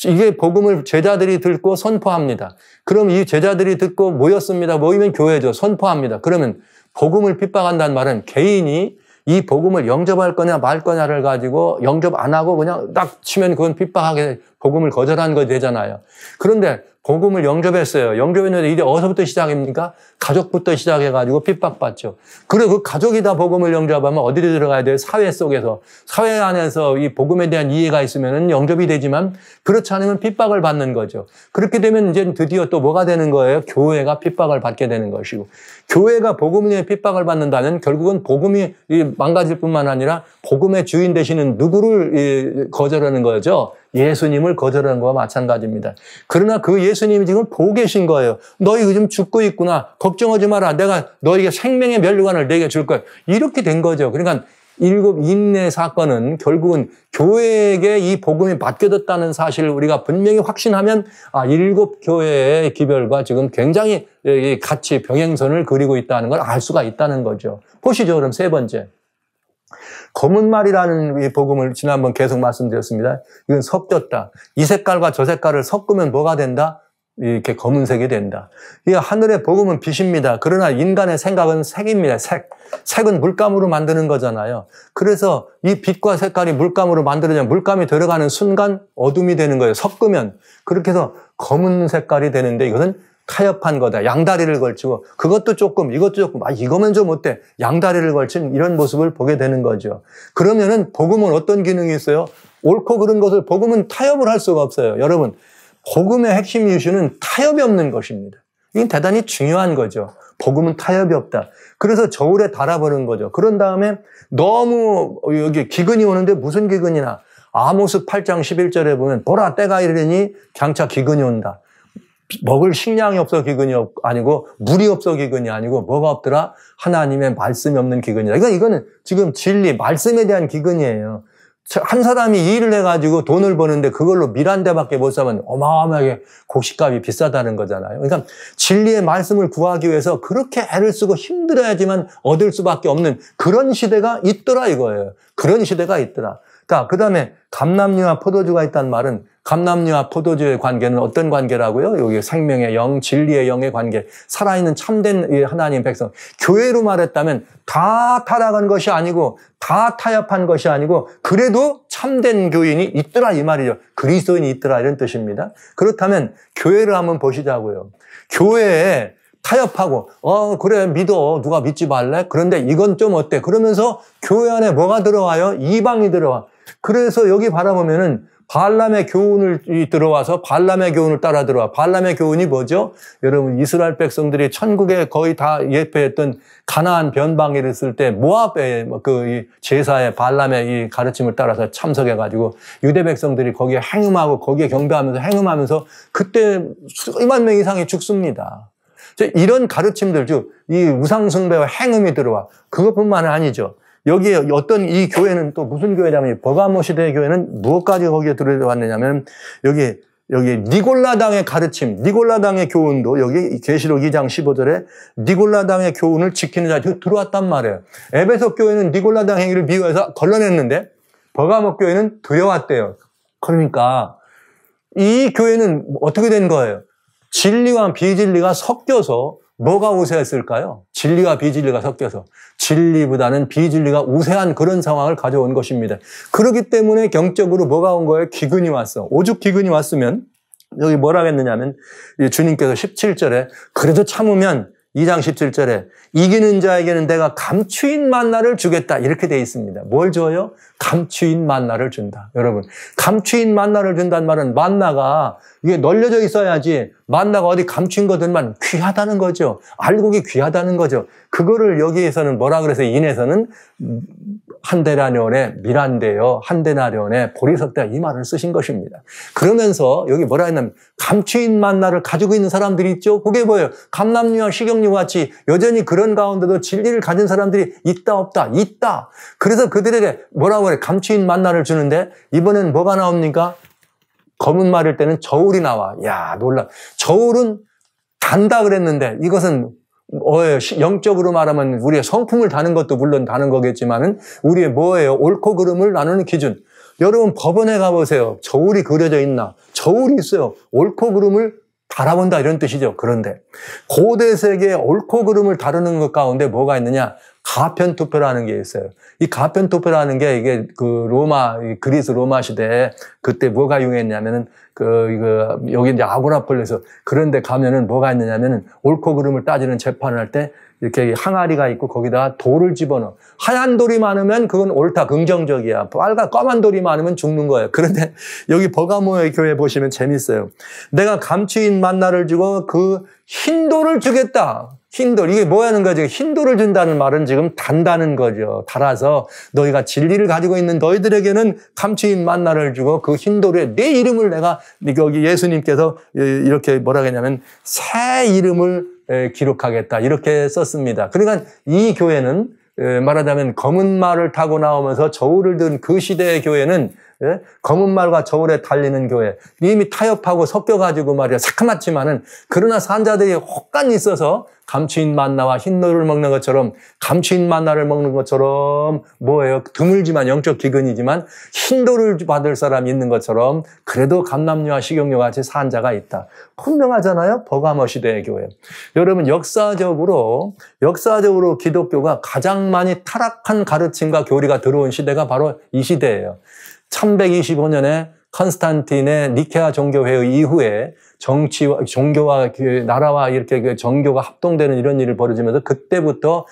이게 복음을 제자들이 듣고 선포합니다. 그럼 이 제자들이 듣고 모였습니다. 모이면 교회죠. 선포합니다. 그러면 복음을 핍박한다는 말은 개인이 이 복음을 영접할 거냐 말 거냐를 가지고 영접 안 하고 그냥 딱 치면 그건 핍박하게 복음을 거절한 거 되잖아요. 그런데 복음을 영접했어요. 영접했는데 이제 어디서부터 시작입니까? 가족부터 시작해가지고 핍박받죠. 그리고 그 가족이 다 복음을 영접하면 어디로 들어가야 돼요? 사회 속에서. 사회 안에서 이 복음에 대한 이해가 있으면 영접이 되지만 그렇지 않으면 핍박을 받는 거죠. 그렇게 되면 이제 드디어 또 뭐가 되는 거예요? 교회가 핍박을 받게 되는 것이고. 교회가 복음의 핍박을 받는다면 결국은 복음이 망가질 뿐만 아니라 복음의 주인 되시는 누구를 거절하는 거죠? 예수님을 거절하는 거와 마찬가지입니다. 그러나 그 예수님이 지금 보고 계신 거예요. 너희 요즘 죽고 있구나. 걱정하지 마라. 내가 너에게 생명의 멸류관을 내게 줄 거야. 이렇게 된 거죠. 그러니까 일곱 인내 사건은 결국은 교회에게 이 복음이 맡겨졌다는 사실을 우리가 분명히 확신하면 일곱 교회의 기별과 지금 굉장히 같이 병행선을 그리고 있다는 걸 알 수가 있다는 거죠. 보시죠. 그럼 세 번째. 검은 말이라는 이 복음을 지난번 계속 말씀드렸습니다. 이건 섞였다. 이 색깔과 저 색깔을 섞으면 뭐가 된다? 이렇게 검은색이 된다. 이 하늘의 복음은 빛입니다. 그러나 인간의 생각은 색입니다. 색은 물감으로 만드는 거잖아요. 그래서 이 빛과 색깔이 물감으로 만들어지면 물감이 들어가는 순간 어둠이 되는 거예요. 섞으면. 그렇게 해서 검은 색깔이 되는데 이것은 타협한 거다. 양다리를 걸치고 그것도 조금 이것도 조금 이거면 좀 어때? 양다리를 걸친 이런 모습을 보게 되는 거죠. 그러면은 복음은 어떤 기능이 있어요? 옳고 그른 것을 복음은 타협을 할 수가 없어요. 여러분 복음의 핵심 이슈는 타협이 없는 것입니다. 이건 대단히 중요한 거죠. 복음은 타협이 없다. 그래서 저울에 달아버리는 거죠. 그런 다음에 너무 여기 기근이 오는데 무슨 기근이나 아모스 8장 11절에 보면 보라 때가 이르니 장차 기근이 온다. 먹을 식량이 없어 기근이 아니고 물이 없어 기근이 아니고 뭐가 없더라? 하나님의 말씀이 없는 기근이다. 이거는 지금 진리, 말씀에 대한 기근이에요. 한 사람이 일을 해가지고 돈을 버는데 그걸로 밀 한 대밖에 못 사면 어마어마하게 곡식값이 비싸다는 거잖아요. 그러니까 진리의 말씀을 구하기 위해서 그렇게 애를 쓰고 힘들어야지만 얻을 수밖에 없는 그런 시대가 있더라 이거예요. 그런 시대가 있더라. 자, 그 다음에 감람류와 포도주가 있다는 말은 감람류와 포도주의 관계는 어떤 관계라고요? 여기 생명의 영, 진리의 영의 관계, 살아있는 참된 하나님 백성. 교회로 말했다면 다 타락한 것이 아니고 다 타협한 것이 아니고 그래도 참된 교인이 있더라 이 말이죠. 그리스도인이 있더라 이런 뜻입니다. 그렇다면 교회를 한번 보시자고요. 교회에 타협하고 그래 믿어. 누가 믿지 말래? 그런데 이건 좀 어때? 그러면서 교회 안에 뭐가 들어와요? 이방이 들어와. 그래서 여기 바라보면은 발람의 교훈을 들어와서 발람의 교훈을 따라 들어와. 발람의 교훈이 뭐죠? 여러분 이스라엘 백성들이 천국에 거의 다 예배했던 가나안 변방에 있을 때 모압의 그 제사에 발람의 이 가르침을 따라서 참석해가지고 유대 백성들이 거기에 행음하고 거기에 경배하면서 행음하면서 그때 수만 명 이상이 죽습니다. 이런 가르침들, 즉 이 우상숭배와 행음이 들어와. 그것뿐만 아니죠. 여기에 어떤 이 교회는 또 무슨 교회냐면 버가모 시대의 교회는 무엇까지 거기에 들어왔느냐면 여기 니골라당의 가르침, 니골라당의 교훈도 여기 계시록 2장 15절에 니골라당의 교훈을 지키는 자들이 들어왔단 말이에요. 에베소 교회는 니골라당 행위를 미워해서 걸러냈는데 버가모 교회는 들여왔대요. 그러니까 이 교회는 어떻게 된 거예요? 진리와 비진리가 섞여서 뭐가 우세했을까요? 진리와 비진리가 섞여서 진리보다는 비진리가 우세한 그런 상황을 가져온 것입니다. 그렇기 때문에 경적으로 뭐가 온 거예요? 기근이 왔어. 오죽 기근이 왔으면 여기 뭐라 했느냐면 주님께서 17절에 그래도 참으면 2장 17절에 이기는 자에게는 내가 감추인 만나를 주겠다 이렇게 돼 있습니다. 뭘 줘요? 감추인 만나를 준다. 여러분 감추인 만나를 준다는 말은 만나가 이게 널려져 있어야지 만나가 어디 감추인 것들만 귀하다는 거죠. 알곡이 귀하다는 거죠. 그거를 여기에서는 뭐라 그래서 인에서는 한 데나리온에 밀한데요. 한 데나리온에 보리석대가 이 말을 쓰신 것입니다. 그러면서 여기 뭐라 했냐면 감추인 만나를 가지고 있는 사람들이 있죠. 그게 뭐예요? 감람류와 식용유와 같이 여전히 그런 가운데도 진리를 가진 사람들이 있다 없다? 있다. 그래서 그들에게 뭐라고 그래? 감추인 만나를 주는데 이번엔 뭐가 나옵니까? 검은 말일 때는 저울이 나와. 야, 놀라. 저울은 단다 그랬는데 이것은 영적으로 말하면 우리의 성품을 다는 것도 물론 다는 거겠지만은 우리의 뭐예요? 옳고 그름을 나누는 기준. 여러분 법원에 가보세요. 저울이 그려져 있나? 저울이 있어요. 옳고 그름을 달아본다 이런 뜻이죠. 그런데 고대 세계의 옳고 그름을 다루는 것 가운데 뭐가 있느냐? 가편투표라는 게 있어요. 이 가편투표라는 게 이게 그리스 로마 시대에 그때 뭐가 유행했냐면은 여기 이제 아고라폴리에서 그런데 가면은 뭐가 있느냐면은 옳고 그름을 따지는 재판을 할 때 이렇게 항아리가 있고 거기다가 돌을 집어넣어. 하얀 돌이 많으면 그건 옳다, 긍정적이야. 검은 돌이 많으면 죽는 거예요. 그런데 여기 버가모의 교회 보시면 재밌어요. 내가 감추인 만나를 주고 그 흰 돌을 주겠다. 흰돌, 이게 뭐 하는 거죠? 흰돌을 준다는 말은 지금 단다는 거죠. 달아서 너희가 진리를 가지고 있는 너희들에게는 감추인 만나를 주고 그 흰돌에 내 이름을 내가 여기 예수님께서 이렇게 뭐라 했냐면 새 이름을 기록하겠다 이렇게 썼습니다. 그러니까 이 교회는 말하자면 검은 말을 타고 나오면서 저울을 든 그 시대의 교회는 검은 말과 저울에 달리는 교회 이미 타협하고 섞여가지고 말이야 새카맣지만은 그러나 산자들이 혹간 있어서 감추인 만나와 흰돌을 먹는 것처럼 감추인 만나를 먹는 것처럼 뭐예요? 드물지만 영적 기근이지만 흰돌을 받을 사람이 있는 것처럼 그래도 감람류와 식용유와 같이 산자가 있다. 분명하잖아요. 버가모 시대의 교회. 여러분 역사적으로 기독교가 가장 많이 타락한 가르침과 교리가 들어온 시대가 바로 이 시대예요. 325년에 컨스탄틴의 니케아 종교회의 이후에 정치와 종교와 나라와 이렇게 정교가 합동되는 이런 일이 벌어지면서 그때부터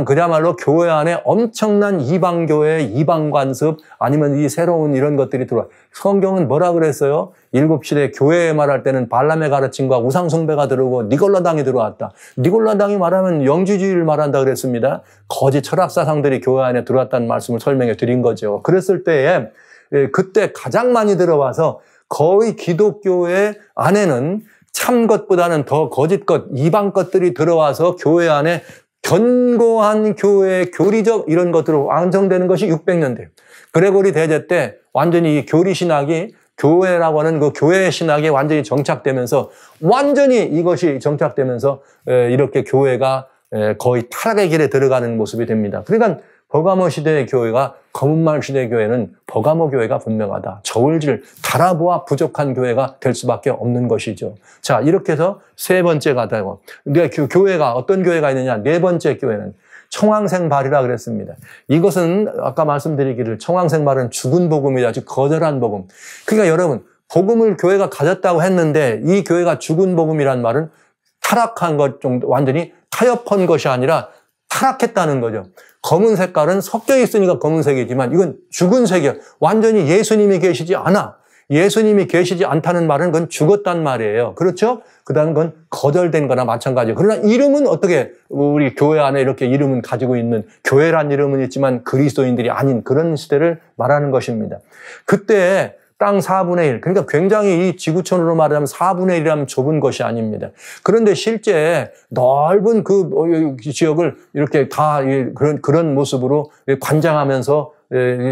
그야말로 교회 안에 엄청난 이방교회, 이방관습 아니면 이 새로운 이런 것들이 들어와. 성경은 뭐라 그랬어요? 7시대 교회에 말할 때는 발람의 가르침과 우상숭배가 들어오고 니골라당이 들어왔다. 니골라당이 말하면 영지주의를 말한다 그랬습니다. 거짓 철학사상들이 교회 안에 들어왔다는 말씀을 설명해 드린 거죠. 그랬을 때에 그때 가장 많이 들어와서 거의 기독교회 안에는 참 것보다는 더 거짓 것, 이방 것들이 들어와서 교회 안에 견고한 교회의 교리적 이런 것들로 완성되는 것이 600년대. 그레고리 대제 때 완전히 이 교리 신학이 교회라고 하는 그 교회 신학이 완전히 정착되면서 완전히 이것이 정착되면서 이렇게 교회가 거의 타락의 길에 들어가는 모습이 됩니다. 그러니까 버가모 시대의 교회가 검은말 시대의 교회는 버가모 교회가 분명하다. 저울질, 달아보아 부족한 교회가 될 수밖에 없는 것이죠. 자, 이렇게 해서 세 번째가 되고, 교회가 어떤 교회가 있느냐? 네 번째 교회는 청황생발이라 그랬습니다. 이것은 아까 말씀드리기를 청황생발은 죽은 복음이다. 즉 거절한 복음. 그러니까 여러분, 복음을 교회가 가졌다고 했는데 이 교회가 죽은 복음이란 말은 타락한 것 정도, 완전히 타협한 것이 아니라 타락했다는 거죠. 검은 색깔은 섞여 있으니까 검은색이지만 이건 죽은 색이야. 완전히 예수님이 계시지 않아. 예수님이 계시지 않다는 말은 그건 죽었단 말이에요. 그렇죠? 그 다음은 그건 거절된 거나 마찬가지예요. 그러나 이름은 어떻게 우리 교회 안에 이렇게 이름은 가지고 있는, 교회란 이름은 있지만 그리스도인들이 아닌 그런 시대를 말하는 것입니다. 그때 땅 4분의 1, 그러니까 굉장히 이 지구촌으로 말하자면 4분의 1이라면 좁은 것이 아닙니다. 그런데 실제 넓은 그 지역을 이렇게 다 그런 모습으로 관장하면서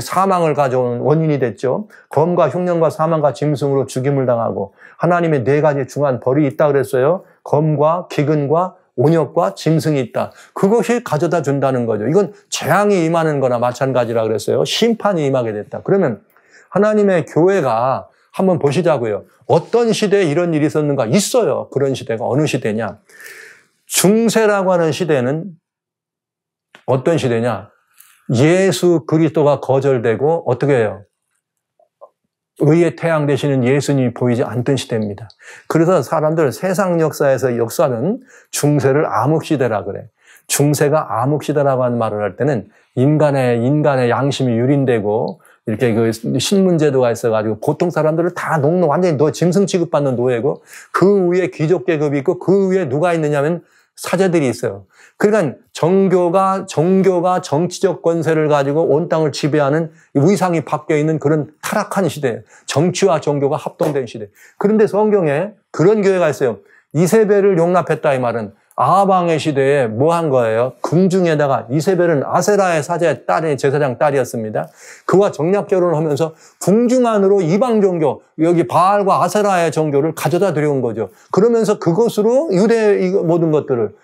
사망을 가져온 원인이 됐죠. 검과 흉년과 사망과 짐승으로 죽임을 당하고 하나님의 4가지 중한 벌이 있다 그랬어요. 검과 기근과 온역과 짐승이 있다. 그것이 가져다 준다는 거죠. 이건 재앙이 임하는 거나 마찬가지라 그랬어요. 심판이 임하게 됐다. 그러면 하나님의 교회가 한번 보시자고요. 어떤 시대에 이런 일이 있었는가? 있어요. 그런 시대가 어느 시대냐? 중세라고 하는 시대는 어떤 시대냐? 예수 그리스도가 거절되고 어떻게 해요? 의의 태양 되시는 예수님이 보이지 않던 시대입니다. 그래서 사람들 세상 역사에서 역사는 중세를 암흑시대라 그래. 중세가 암흑시대라고 하는 말을 할 때는 인간의 양심이 유린되고 이렇게 그 신문제도가 있어가지고 보통 사람들을 다 완전히 짐승 취급받는 노예고 그 위에 귀족 계급이 있고 그 위에 누가 있느냐면 사제들이 있어요. 그러니까 정교가 정치적 권세를 가지고 온 땅을 지배하는 위상이 바뀌어 있는 그런 타락한 시대예요. 정치와 종교가 합동된 시대. 그런데 성경에 그런 교회가 있어요. 이세벨을 용납했다 이 말은 아방의 시대에 뭐 한 거예요? 궁중에다가 이세벨은 아세라의 사제 딸의 제사장 딸이었습니다. 그와 정략 결혼을 하면서 궁중 안으로 이방 종교, 여기 바알과 아세라의 종교를 가져다 들여온 거죠. 그러면서 그것으로 유대 모든 것들을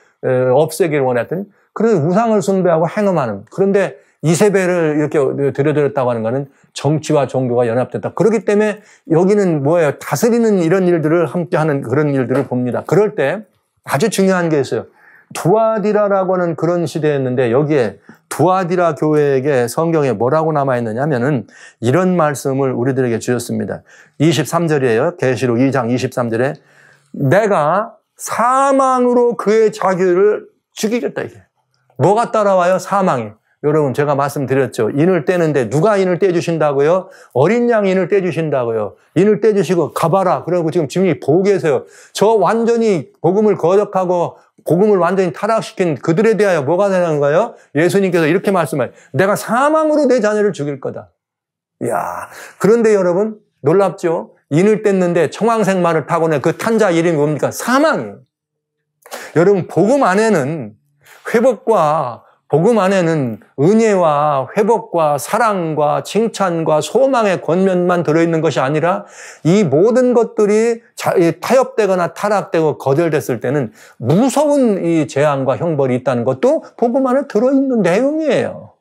없애기를 원했던 그런 우상을 숭배하고 행음하는. 그런데 이세벨을 이렇게 들여들였다고 하는 것은 정치와 종교가 연합됐다. 그렇기 때문에 여기는 뭐예요? 다스리는 이런 일들을 함께 하는 그런 일들을 봅니다. 그럴 때 아주 중요한 게 있어요. 두아디라라고 하는 그런 시대였는데 여기에 두아디라 교회에게 성경에 뭐라고 남아있느냐 하면은 이런 말씀을 우리들에게 주셨습니다. 23절이에요. 계시록 2장 23절에 내가 사망으로 그의 자기를 죽이겠다 이게. 뭐가 따라와요? 사망이. 여러분 제가 말씀드렸죠. 인을 떼는데 누가 인을 떼주신다고요? 어린 양이 인을 떼주신다고요. 인을 떼주시고 가봐라. 그러고 지금 주님이 보고 계세요. 저 완전히 복음을 거역하고 복음을 완전히 타락시킨 그들에 대하여 뭐가 되는 거예요? 예수님께서 이렇게 말씀해요. 내가 사망으로 내 자녀를 죽일 거다. 이야. 그런데 여러분 놀랍죠? 인을 뗐는데 청황색 말을 타고 내 그 탄자 이름이 뭡니까? 사망이에요. 여러분 복음 안에는 회복과 복음 안에는 은혜와 회복과 사랑과 칭찬과 소망의 권면만 들어있는 것이 아니라 이 모든 것들이 타협되거나 타락되고 거절됐을 때는 무서운 이 재앙과 형벌이 있다는 것도 복음 안에 들어있는 내용이에요.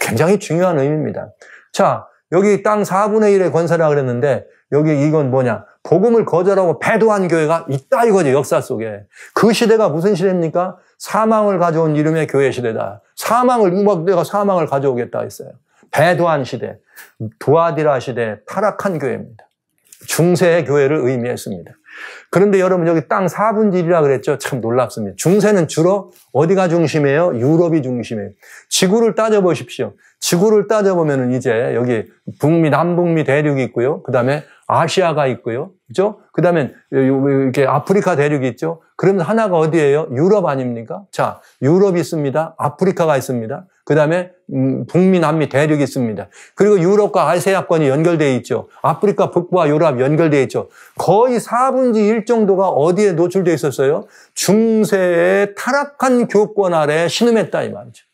굉장히 중요한 의미입니다. 자, 여기 땅 4분의 1의 권세라 그랬는데 여기 이건 뭐냐? 복음을 거절하고 배도한 교회가 있다 이거죠. 역사 속에. 그 시대가 무슨 시대입니까? 사망을 가져온 이름의 교회 시대다. 내가 사망을 가져오겠다 했어요. 배도한 시대, 두아디라 시대, 타락한 교회입니다. 중세의 교회를 의미했습니다. 그런데 여러분 여기 땅 4분의 1이라 그랬죠? 참 놀랍습니다. 중세는 주로 어디가 중심이에요? 유럽이 중심이에요. 지구를 따져보십시오. 지구를 따져보면은 이제 여기 남북미 대륙이 있고요. 그 다음에 아시아가 있고요. 그죠? 그 다음에 이렇게 아프리카 대륙이 있죠? 그러면 하나가 어디예요? 유럽 아닙니까? 자, 유럽이 있습니다. 아프리카가 있습니다. 그 다음에 북미, 남미 대륙이 있습니다. 그리고 유럽과 아시아권이 연결되어 있죠. 아프리카 북부와 유럽 연결되어 있죠. 거의 4분의 1 정도가 어디에 노출되어 있었어요? 중세의 타락한 교권 아래 신음했다 이 말이죠.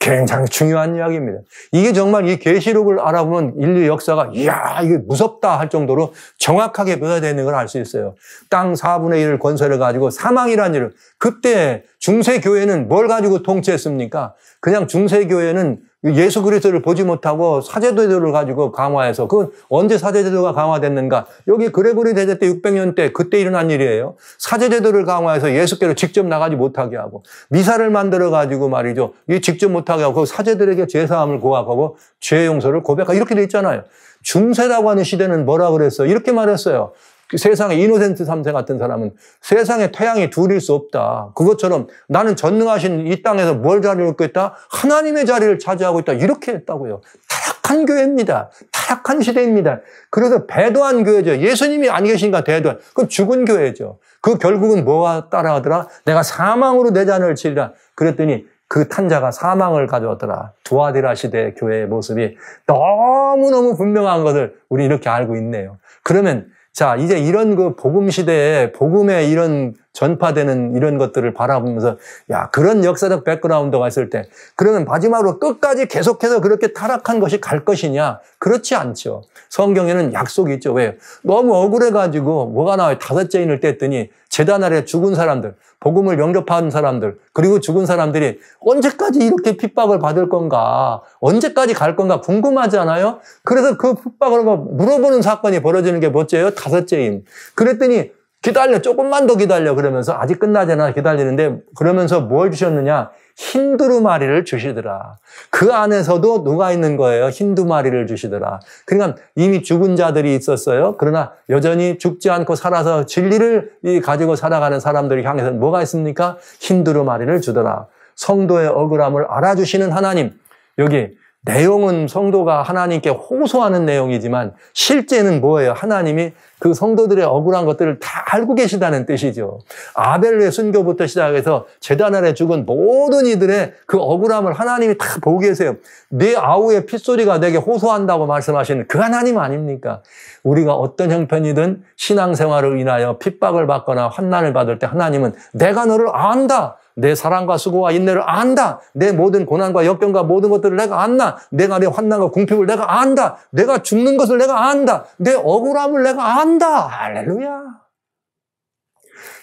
굉장히 중요한 이야기입니다. 이게 정말 이 계시록을 알아보면 인류 역사가 이야 이게 무섭다 할 정도로 정확하게 묘사되어 있는 걸 알 수 있어요. 땅 4분의 1 권세를 가지고 사망이라는 일을 그때 중세교회는 뭘 가지고 통치했습니까? 그냥 중세교회는 예수 그리스도를 보지 못하고 사제제도를 가지고 강화해서 그건 언제 사제제도가 강화됐는가? 여기 그레고리 대제 때 600년 때 그때 일어난 일이에요. 사제제도를 강화해서 예수께로 직접 나가지 못하게 하고 미사를 만들어 가지고 말이죠. 이 직접 못하게 하고 사제들에게 죄사함을 고하고 죄 용서를 고백하고 이렇게 돼 있잖아요. 중세라고 하는 시대는 뭐라 그랬어요? 이렇게 말했어요. 세상에 이노센트 3세 같은 사람은 세상에 태양이 둘일 수 없다. 그것처럼 나는 전능하신 이 땅에서 뭘 자리를 있다? 하나님의 자리를 차지하고 있다. 이렇게 했다고요. 타락한 교회입니다. 타락한 시대입니다. 그래서 배도한 교회죠. 예수님이 안 계신가 대도한. 그건 죽은 교회죠. 그 결국은 뭐가 따라하더라? 내가 사망으로 내 잔을 치리라. 그랬더니 그 탄자가 사망을 가져왔더라. 두아디라 시대의 교회의 모습이 너무너무 분명한 것을 우리 이렇게 알고 있네요. 그러면 자, 이제 이런 그 복음 시대에 복음의 이런 전파되는 이런 것들을 바라보면서 야, 그런 역사적 백그라운드가 있을 때 그러면 마지막으로 끝까지 계속해서 그렇게 타락한 것이 갈 것이냐? 그렇지 않죠. 성경에는 약속이 있죠. 왜요? 너무 억울해가지고 뭐가 나와요? 5째인을 뗐더니 제단 아래 죽은 사람들, 복음을 영접한 사람들, 그리고 죽은 사람들이 언제까지 이렇게 핍박을 받을 건가? 언제까지 갈 건가? 궁금하지 않아요? 그래서 그 핍박을 물어보는 사건이 벌어지는 게 뭐째요? 5째인. 그랬더니 기다려, 조금만 더 기다려. 그러면서 아직 끝나지 않아 기다리는데 그러면서 뭘 주셨느냐? 흰두루마리를 주시더라. 그 안에서도 누가 있는 거예요? 흰두마리를 주시더라. 그러니까 이미 죽은 자들이 있었어요. 그러나 여전히 죽지 않고 살아서 진리를 가지고 살아가는 사람들을 향해서 뭐가 있습니까? 흰두루마리를 주더라. 성도의 억울함을 알아주시는 하나님. 여기 내용은 성도가 하나님께 호소하는 내용이지만 실제는 뭐예요? 하나님이 그 성도들의 억울한 것들을 다 알고 계시다는 뜻이죠. 아벨의 순교부터 시작해서 제단 아래 죽은 모든 이들의 그 억울함을 하나님이 다 보고 계세요. 내 아우의 핏소리가 내게 호소한다고 말씀하시는 그 하나님 아닙니까? 우리가 어떤 형편이든 신앙생활을 인하여 핍박을 받거나 환난을 받을 때 하나님은 내가 너를 안다. 내 사랑과 수고와 인내를 안다. 내 모든 고난과 역경과 모든 것들을 내가 안다. 내가 내 환난과 궁핍을 내가 안다. 내가 죽는 것을 내가 안다. 내 억울함을 내가 안다. 할렐루야.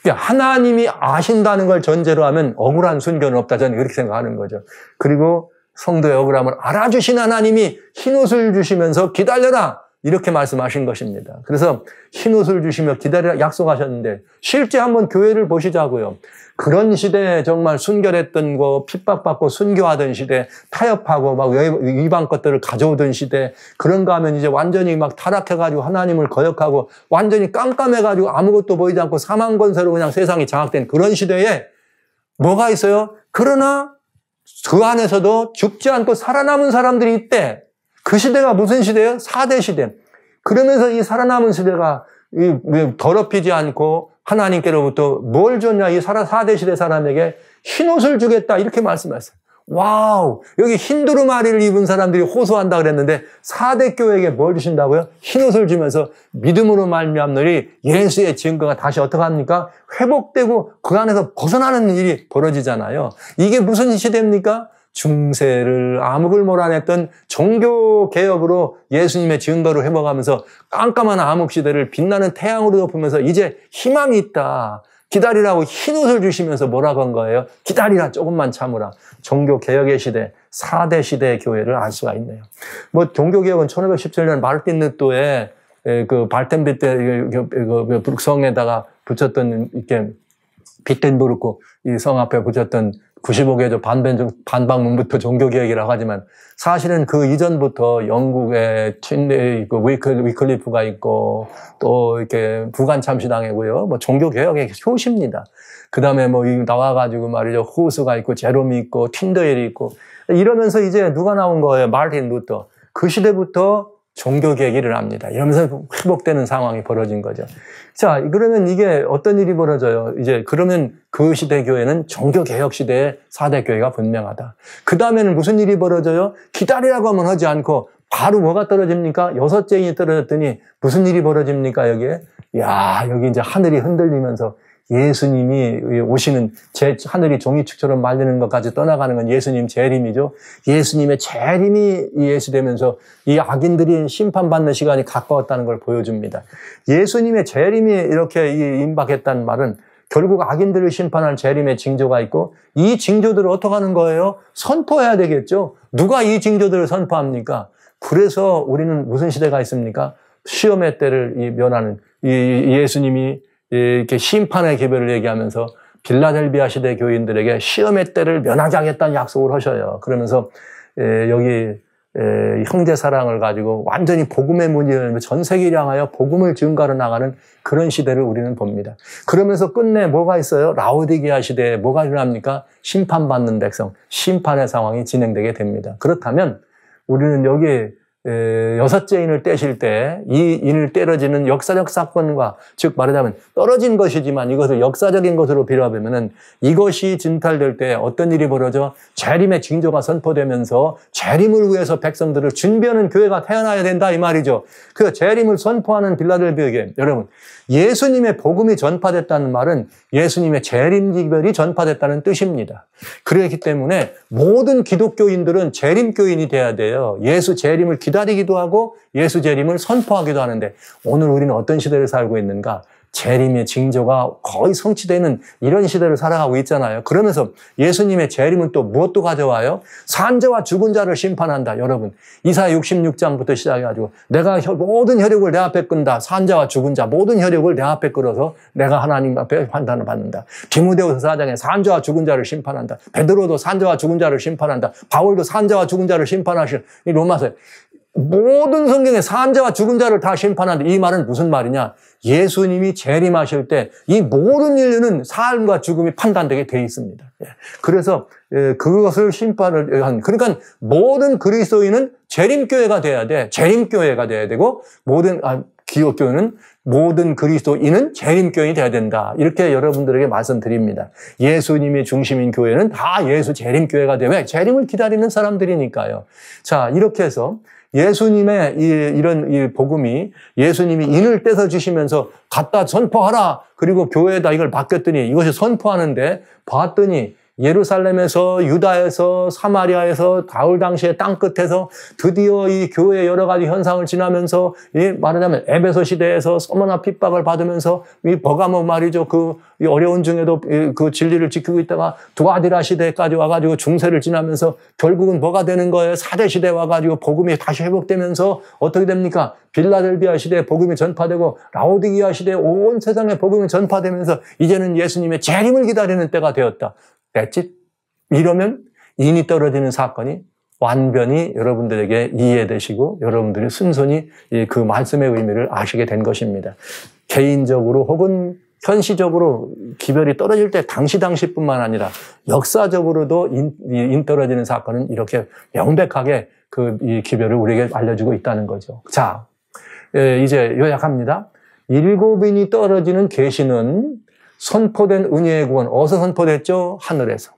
하나님이 아신다는 걸 전제로 하면 억울한 순교는 없다. 저는 그렇게 생각하는 거죠. 그리고 성도의 억울함을 알아주신 하나님이 흰옷을 주시면서 기다려라. 이렇게 말씀하신 것입니다. 그래서 흰옷을 주시며 기다리라 약속하셨는데 실제 한번 교회를 보시자고요. 그런 시대에 정말 순결했던 거, 핍박받고 순교하던 시대, 타협하고 막 이방 것들을 가져오던 시대, 그런가 하면 이제 완전히 막 타락해가지고 하나님을 거역하고 완전히 깜깜해가지고 아무것도 보이지 않고 사망권세로 그냥 세상이 장악된 그런 시대에 뭐가 있어요? 그러나 그 안에서도 죽지 않고 살아남은 사람들이 있대. 그 시대가 무슨 시대예요? 4대 시대. 그러면서 이 살아남은 시대가 더럽히지 않고 하나님께로부터 뭘 줬냐? 이 4대 시대 사람에게 흰옷을 주겠다. 이렇게 말씀하셨어요. 와우! 여기 흰두루마리를 입은 사람들이 호소한다 그랬는데 4대 교회에게 뭘 주신다고요? 흰옷을 주면서 믿음으로 말미암노니 예수의 증거가 다시 어떻게 합니까? 회복되고 그 안에서 벗어나는 일이 벌어지잖아요. 이게 무슨 시대입니까? 중세를 암흑을 몰아냈던 종교개혁으로 예수님의 증거를 회복하면서 깜깜한 암흑시대를 빛나는 태양으로 덮으면서 이제 희망이 있다. 기다리라고 흰옷을 주시면서 뭐라고 한 거예요? 기다리라, 조금만 참으라. 종교개혁의 시대, 4대 시대의 교회를 알 수가 있네요. 뭐 종교개혁은 1517년 마르틴 루터의 그 발텐비 때 성에다가 붙였던 이렇게 비텐부르크 이 성 앞에 붙였던 95개조 반박문부터 종교개혁이라고 하지만 사실은 그 이전부터 영국의 위클리프가 있고 또 이렇게 부관참시당이고요. 뭐 종교개혁의 효시입니다. 그 다음에 뭐 나와가지고 말이죠. 호스가 있고 제롬이 있고 틴더일이 있고 이러면서 이제 누가 나온 거예요? 마르틴 루터. 그 시대부터 종교개혁이 일어납니다. 이러면서 회복되는 상황이 벌어진 거죠. 자, 그러면 이게 어떤 일이 벌어져요? 이제 그러면 그 시대 교회는 종교개혁 시대의 4대 교회가 분명하다. 그 다음에는 무슨 일이 벌어져요? 기다리라고 하면 하지 않고 바로 뭐가 떨어집니까? 6째인이 떨어졌더니 무슨 일이 벌어집니까? 여기에? 야, 여기 이제 하늘이 흔들리면서 예수님이 오시는 하늘이 종이축처럼 말리는 것까지 떠나가는 건 예수님 재림이죠. 예수님의 재림이 예수되면서 이 악인들이 심판받는 시간이 가까웠다는 걸 보여줍니다. 예수님의 재림이 이렇게 임박했다는 말은 결국 악인들을 심판할 재림의 징조가 있고 이 징조들을 어떻게 하는 거예요? 선포해야 되겠죠. 누가 이 징조들을 선포합니까? 그래서 우리는 무슨 시대가 있습니까? 시험의 때를 면하는 예수님이 이렇게 심판의 개별을 얘기하면서 빌라델비아 시대 교인들에게 시험의 때를 면하지 않겠다는 약속을 하셔요. 그러면서 여기 형제 사랑을 가지고 완전히 복음의 문이 열리며 전 세계를 향하여 복음을 증가로 나가는 그런 시대를 우리는 봅니다. 그러면서 끝내 뭐가 있어요? 라오디게아 시대에 뭐가 일어납니까? 심판받는 백성, 심판의 상황이 진행되게 됩니다. 그렇다면 우리는 여기에 여섯째 인을 떼실 때 이 인을 때려지는 역사적 사건과, 즉 말하자면 떨어진 것이지만 이것을 역사적인 것으로 비유하면은 이것이 진탈될 때 어떤 일이 벌어져? 재림의 징조가 선포되면서 재림을 위해서 백성들을 준비하는 교회가 태어나야 된다 이 말이죠. 그 재림을 선포하는 빌라델비아에 여러분, 예수님의 복음이 전파됐다는 말은 예수님의 재림 기별이 전파됐다는 뜻입니다. 그렇기 때문에 모든 기독교인들은 재림교인이 돼야 돼요. 예수 재림을 기다리기도 하고 예수 재림을 선포하기도 하는데, 오늘 우리는 어떤 시대를 살고 있는가? 재림의 징조가 거의 성취되는 이런 시대를 살아가고 있잖아요. 그러면서 예수님의 재림은 또 무엇도 가져와요? 산자와 죽은 자를 심판한다. 여러분, 이사야 66장부터 시작해가지고 내가 모든 혈육을 내 앞에 끈다. 산자와 죽은 자 모든 혈육을 내 앞에 끌어서 내가 하나님 앞에 판단을 받는다. 디모데후서 4장에 산자와 죽은 자를 심판한다. 베드로도 산자와 죽은 자를 심판한다. 바울도 산자와 죽은 자를 심판하실, 이 로마서 모든 성경에 산자와 죽은 자를 다 심판한다. 이 말은 무슨 말이냐? 예수님이 재림하실 때 이 모든 인류는 삶과 죽음이 판단되게 돼 있습니다. 그래서 그것을 심판을 한, 그러니까 모든 그리스도인은 재림교회가 돼야 돼. 재림교회가 돼야 되고, 기독교는 모든 그리스도인은 재림교인이 돼야 된다. 이렇게 여러분들에게 말씀드립니다. 예수님이 중심인 교회는 다 예수 재림교회가 돼요. 왜? 재림을 기다리는 사람들이니까요. 자, 이렇게 해서 예수님의 이런 복음이, 예수님이 인을 떼서 주시면서 갖다 선포하라. 그리고 교회에다 이걸 맡겼더니 이것이 선포하는데, 봤더니 예루살렘에서, 유다에서, 사마리아에서, 바울 당시의 땅끝에서 드디어 이 교회의 여러 가지 현상을 지나면서, 말하자면 에베소 시대에서 서머나 핍박을 받으면서, 이 버가모 말이죠. 이 어려운 중에도 그 진리를 지키고 있다가 두아디라 시대까지 와가지고 중세를 지나면서 결국은 뭐가 되는 거예요? 사대 시대 와가지고 복음이 다시 회복되면서 어떻게 됩니까? 빌라델비아 시대에 복음이 전파되고 라오디게아 시대에 온 세상에 복음이 전파되면서 이제는 예수님의 재림을 기다리는 때가 되었다. 됐지? 이러면 인이 떨어지는 사건이 완전히 여러분들에게 이해되시고 여러분들이 순순히 그 말씀의 의미를 아시게 된 것입니다. 개인적으로 혹은 현시적으로 기별이 떨어질 때 당시뿐만 아니라 역사적으로도 인 떨어지는 사건은 이렇게 명백하게 이 기별을 우리에게 알려주고 있다는 거죠. 자, 이제 요약합니다. 7인이 떨어지는 계시는 선포된 은혜의 구원, 어디서 선포됐죠? 하늘에서.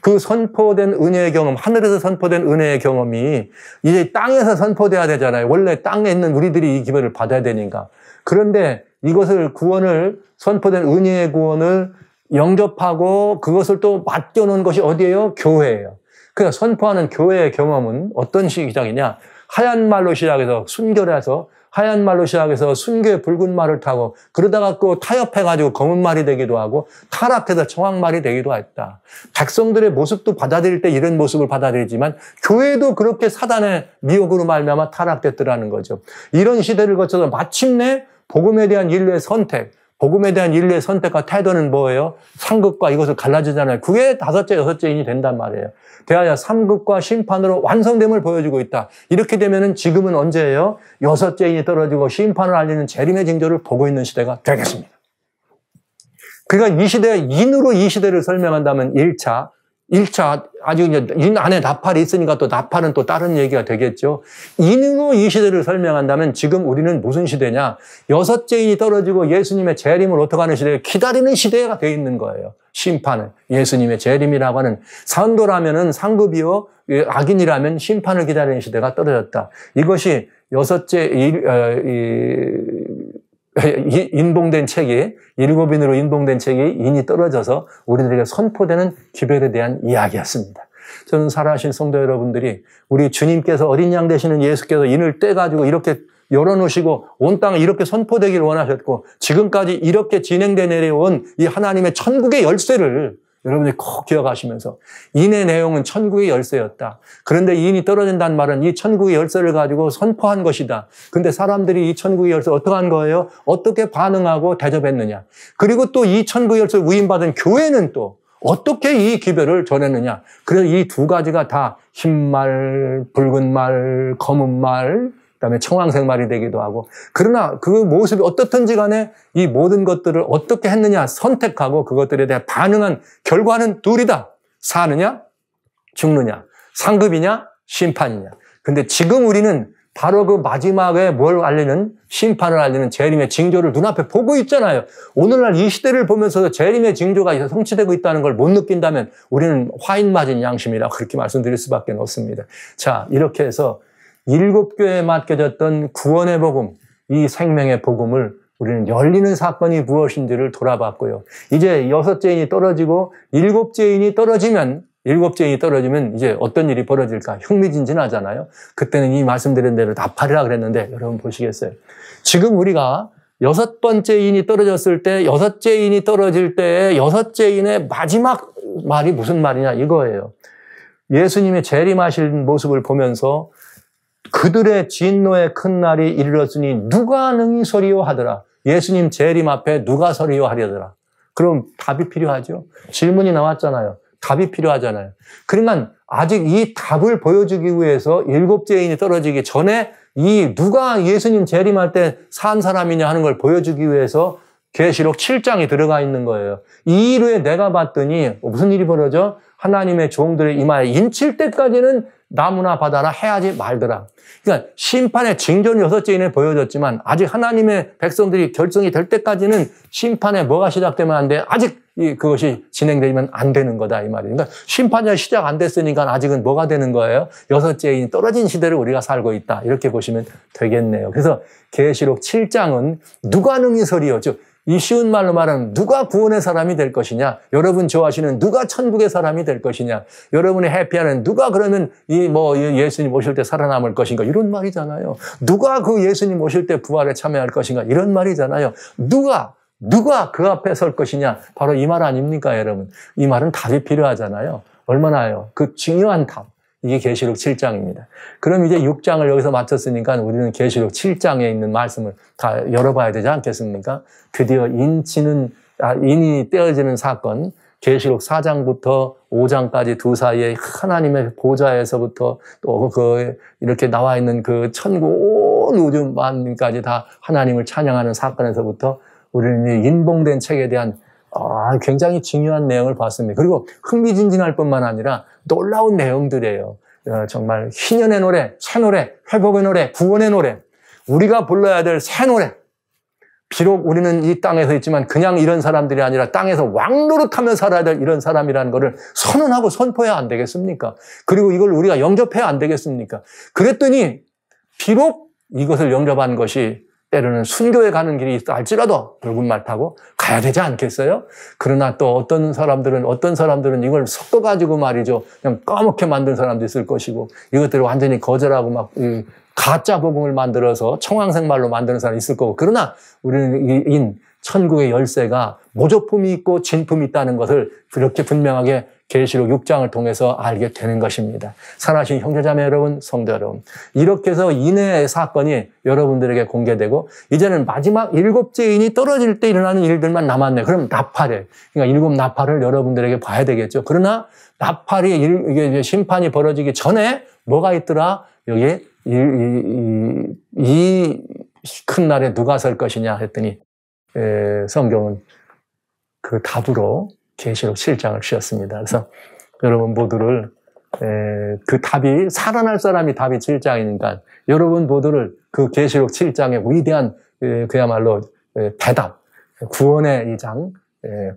그 선포된 은혜의 경험, 하늘에서 선포된 은혜의 경험이 이제 땅에서 선포돼야 되잖아요. 원래 땅에 있는 우리들이 이 기별을 받아야 되니까. 그런데 이것을 구원을, 선포된 은혜의 구원을 영접하고 그것을 또 맡겨놓은 것이 어디예요? 교회예요. 그러니까 선포하는 교회의 경험은 어떤 시작이냐? 하얀 말로 시작해서 순결해서, 하얀 말로 시작해서 순교의 붉은 말을 타고, 그러다가 또 타협해가지고 검은 말이 되기도 하고, 타락해서 청황말이 되기도 했다. 백성들의 모습도 받아들일 때 이런 모습을 받아들이지만 교회도 그렇게 사단의 미혹으로 말미암아 타락됐더라는 거죠. 이런 시대를 거쳐서 마침내 복음에 대한 인류의 선택, 복음에 대한 인류의 선택과 태도는 뭐예요? 상급과 이것을 갈라지잖아요. 그게 다섯째, 여섯째 인이 된단 말이에요. 대하여 상급과 심판으로 완성됨을 보여주고 있다. 이렇게 되면은 지금은 언제예요? 여섯째 인이 떨어지고 심판을 알리는 재림의 징조를 보고 있는 시대가 되겠습니다. 그러니까 이 시대, 인으로 이 시대를 설명한다면 1차, 아직 이제 인 안에 나팔이 있으니까 또 나팔은 또 다른 얘기가 되겠죠. 인으로 이 시대를 설명한다면 지금 우리는 무슨 시대냐? 여섯째 인이 떨어지고 예수님의 재림을 어떻게 하는 시대예요? 기다리는 시대가 되어 있는 거예요. 심판을. 예수님의 재림이라고 하는, 상도라면은 상급이요, 악인이라면 심판을 기다리는 시대가 떨어졌다. 이것이 여섯째 인봉된 책이, 7인으로 인봉된 책이 인이 떨어져서 우리들에게 선포되는 기별에 대한 이야기였습니다. 저는 살아가신 성도 여러분들이 우리 주님께서 어린 양 되시는 예수께서 인을 떼가지고 이렇게 열어놓으시고 온 땅에 이렇게 선포되기를 원하셨고 지금까지 이렇게 진행돼 내려온 이 하나님의 천국의 열쇠를 여러분이 꼭 기억하시면서, 인의 내용은 천국의 열쇠였다. 그런데 인이 떨어진다는 말은 이 천국의 열쇠를 가지고 선포한 것이다. 근데 사람들이 이 천국의 열쇠 어떻게 한 거예요? 어떻게 반응하고 대접했느냐. 그리고 또 이 천국의 열쇠를 위임받은 교회는 또 어떻게 이 기별을 전했느냐. 그래서 이 두 가지가 다 흰말, 붉은 말, 검은 말, 그다음에 청황색 말이 되기도 하고. 그러나 그 모습이 어떻든지 간에 이 모든 것들을 어떻게 했느냐 선택하고 그것들에 대해 반응한 결과는 둘이다. 사느냐, 죽느냐, 상급이냐, 심판이냐. 근데 지금 우리는 바로 그 마지막에 뭘 알리는, 심판을 알리는 재림의 징조를 눈앞에 보고 있잖아요. 오늘날 이 시대를 보면서도 재림의 징조가 성취되고 있다는 걸 못 느낀다면 우리는 화인 맞은 양심이라 그렇게 말씀드릴 수밖에 없습니다. 자, 이렇게 해서 7교회에 맡겨졌던 구원의 복음, 이 생명의 복음을 우리는 열리는 사건이 무엇인지를 돌아봤고요. 이제 6째인이 떨어지고 7째인이 떨어지면 이제 어떤 일이 벌어질까? 흥미진진하잖아요. 그때는 이 말씀드린 대로 나팔이라 그랬는데 여러분 보시겠어요? 지금 우리가 6번째 인이 떨어졌을 때, 6째 인이 떨어질 때 6째 인의 마지막 말이 무슨 말이냐 이거예요. 예수님의 재림하실 모습을 보면서 그들의 진노의 큰 날이 이르렀으니 누가 능히 서리요 하더라. 예수님 재림 앞에 누가 서리요 하려더라. 그럼 답이 필요하죠. 질문이 나왔잖아요. 답이 필요하잖아요. 그러니까 아직 이 답을 보여주기 위해서 7째 인이 떨어지기 전에 이 누가 예수님 재림할 때 산 사람이냐 하는 걸 보여주기 위해서 계시록 7장이 들어가 있는 거예요. 이 일후에 내가 봤더니 무슨 일이 벌어져? 하나님의 종들의 이마에 인칠 때까지는 나무나 바다나 해하지 말더라. 그러니까 심판의 징조는 6째인에 보여줬지만 아직 하나님의 백성들이 결정이 될 때까지는 심판에 뭐가 시작되면 안 돼? 아직 그것이 진행되면 안 되는 거다 이 말이에요. 그러니까 심판이 시작 안 됐으니까 아직은 뭐가 되는 거예요? 6째인이 떨어진 시대를 우리가 살고 있다. 이렇게 보시면 되겠네요. 그래서 계시록 7장은 누가 능히 서리요? 즉 이 쉬운 말로 말하면 누가 구원의 사람이 될 것이냐? 여러분 좋아하시는 누가 천국의 사람이 될 것이냐? 여러분이 해피하는 누가 그러면 예수님 오실 때 살아남을 것인가? 이런 말이잖아요. 누가 그 예수님 오실 때 부활에 참여할 것인가? 이런 말이잖아요. 누가 그 앞에 설 것이냐? 바로 이 말 아닙니까, 여러분? 이 말은 답이 필요하잖아요. 얼마나요? 그 중요한 답. 이게 계시록 7장입니다. 그럼 이제 6장을 여기서 마쳤으니까 우리는 계시록 7장에 있는 말씀을 다 열어봐야 되지 않겠습니까? 드디어 인이 떼어지는 사건, 계시록 4장부터 5장까지 두 사이에 하나님의 보좌에서부터 또 이렇게 나와 있는 그 천국 온 우주 만민까지 다 하나님을 찬양하는 사건에서부터 우리는 인봉된 책에 대한 굉장히 중요한 내용을 봤습니다. 그리고 흥미진진할 뿐만 아니라 놀라운 내용들이에요. 정말 희년의 노래, 새 노래, 회복의 노래, 구원의 노래, 우리가 불러야 될 새 노래. 비록 우리는 이 땅에서 있지만 그냥 이런 사람들이 아니라 땅에서 왕노릇하며 살아야 될 이런 사람이라는 것을 선언하고 선포해야 안 되겠습니까? 그리고 이걸 우리가 영접해야 안 되겠습니까? 그랬더니 비록 이것을 영접한 것이 때로는 순교에 가는 길이 있다 할지라도 붉은 말 타고 가야 되지 않겠어요? 그러나 또 어떤 사람들은 이걸 섞어가지고 말이죠. 그냥 까맣게 만든 사람도 있을 것이고 이것들을 완전히 거절하고 막 가짜 복음을 만들어서 청황색 말로 만드는 사람이 있을 거고 그러나 우리는 천국의 열쇠가 모조품이 있고 진품이 있다는 것을 그렇게 분명하게 계시록 6장을 통해서 알게 되는 것입니다. 사랑하신 형제자매 여러분, 성도 여러분. 이렇게 해서 인의 사건이 여러분들에게 공개되고 이제는 마지막 7째 인이 떨어질 때 일어나는 일들만 남았네요. 그럼 나팔에 그러니까 7 나팔을 여러분들에게 봐야 되겠죠. 그러나 나팔이 이게 심판이 벌어지기 전에 뭐가 있더라? 여기 이 큰 날에 누가 설 것이냐 했더니 성경은 그 답으로 계시록 7장을 씌웠습니다. 그래서 여러분 모두를 그 답이 살아날 사람이 답이 7장이니까 여러분 모두를 그 계시록 7장의 위대한 그야말로 대답, 구원의 이 장,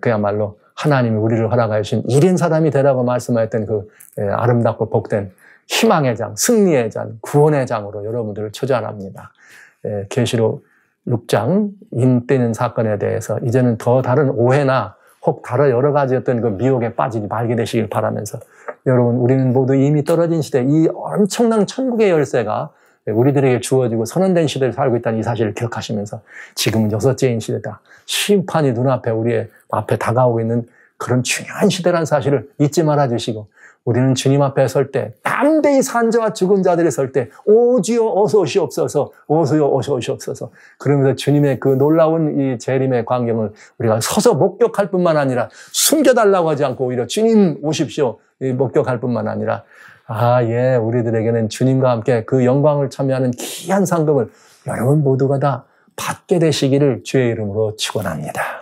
그야말로 하나님이 우리를 허락하여 주신 1인 사람이 되라고 말씀하였던 그 아름답고 복된 희망의 장, 승리의 장, 구원의 장으로 여러분들을 초대합니다. 계시록 6장 인 떼는 사건에 대해서 이제는 더 다른 오해나 혹 다른 여러 가지 어떤 그 미혹에 빠지지 말게 되시길 바라면서 여러분 우리는 모두 이미 떨어진 시대 이 엄청난 천국의 열쇠가 우리들에게 주어지고 선언된 시대를 살고 있다는 이 사실을 기억하시면서 지금은 6째인 시대다. 심판이 눈앞에 우리의 앞에 다가오고 있는 그런 중요한 시대라는 사실을 잊지 말아 주시고 우리는 주님 앞에 설 때, 담대히 산자와 죽은 자들이 설 때, 오 주여 어서 오시옵소서, 오소여 어서 오시옵소서. 그러면서 주님의 그 놀라운 이 재림의 광경을 우리가 서서 목격할 뿐만 아니라 숨겨달라고 하지 않고 오히려 주님 오십시오 목격할 뿐만 아니라 예, 우리들에게는 주님과 함께 그 영광을 참여하는 귀한 상금을 여러분 모두가 다 받게 되시기를 주의 이름으로 축원합니다.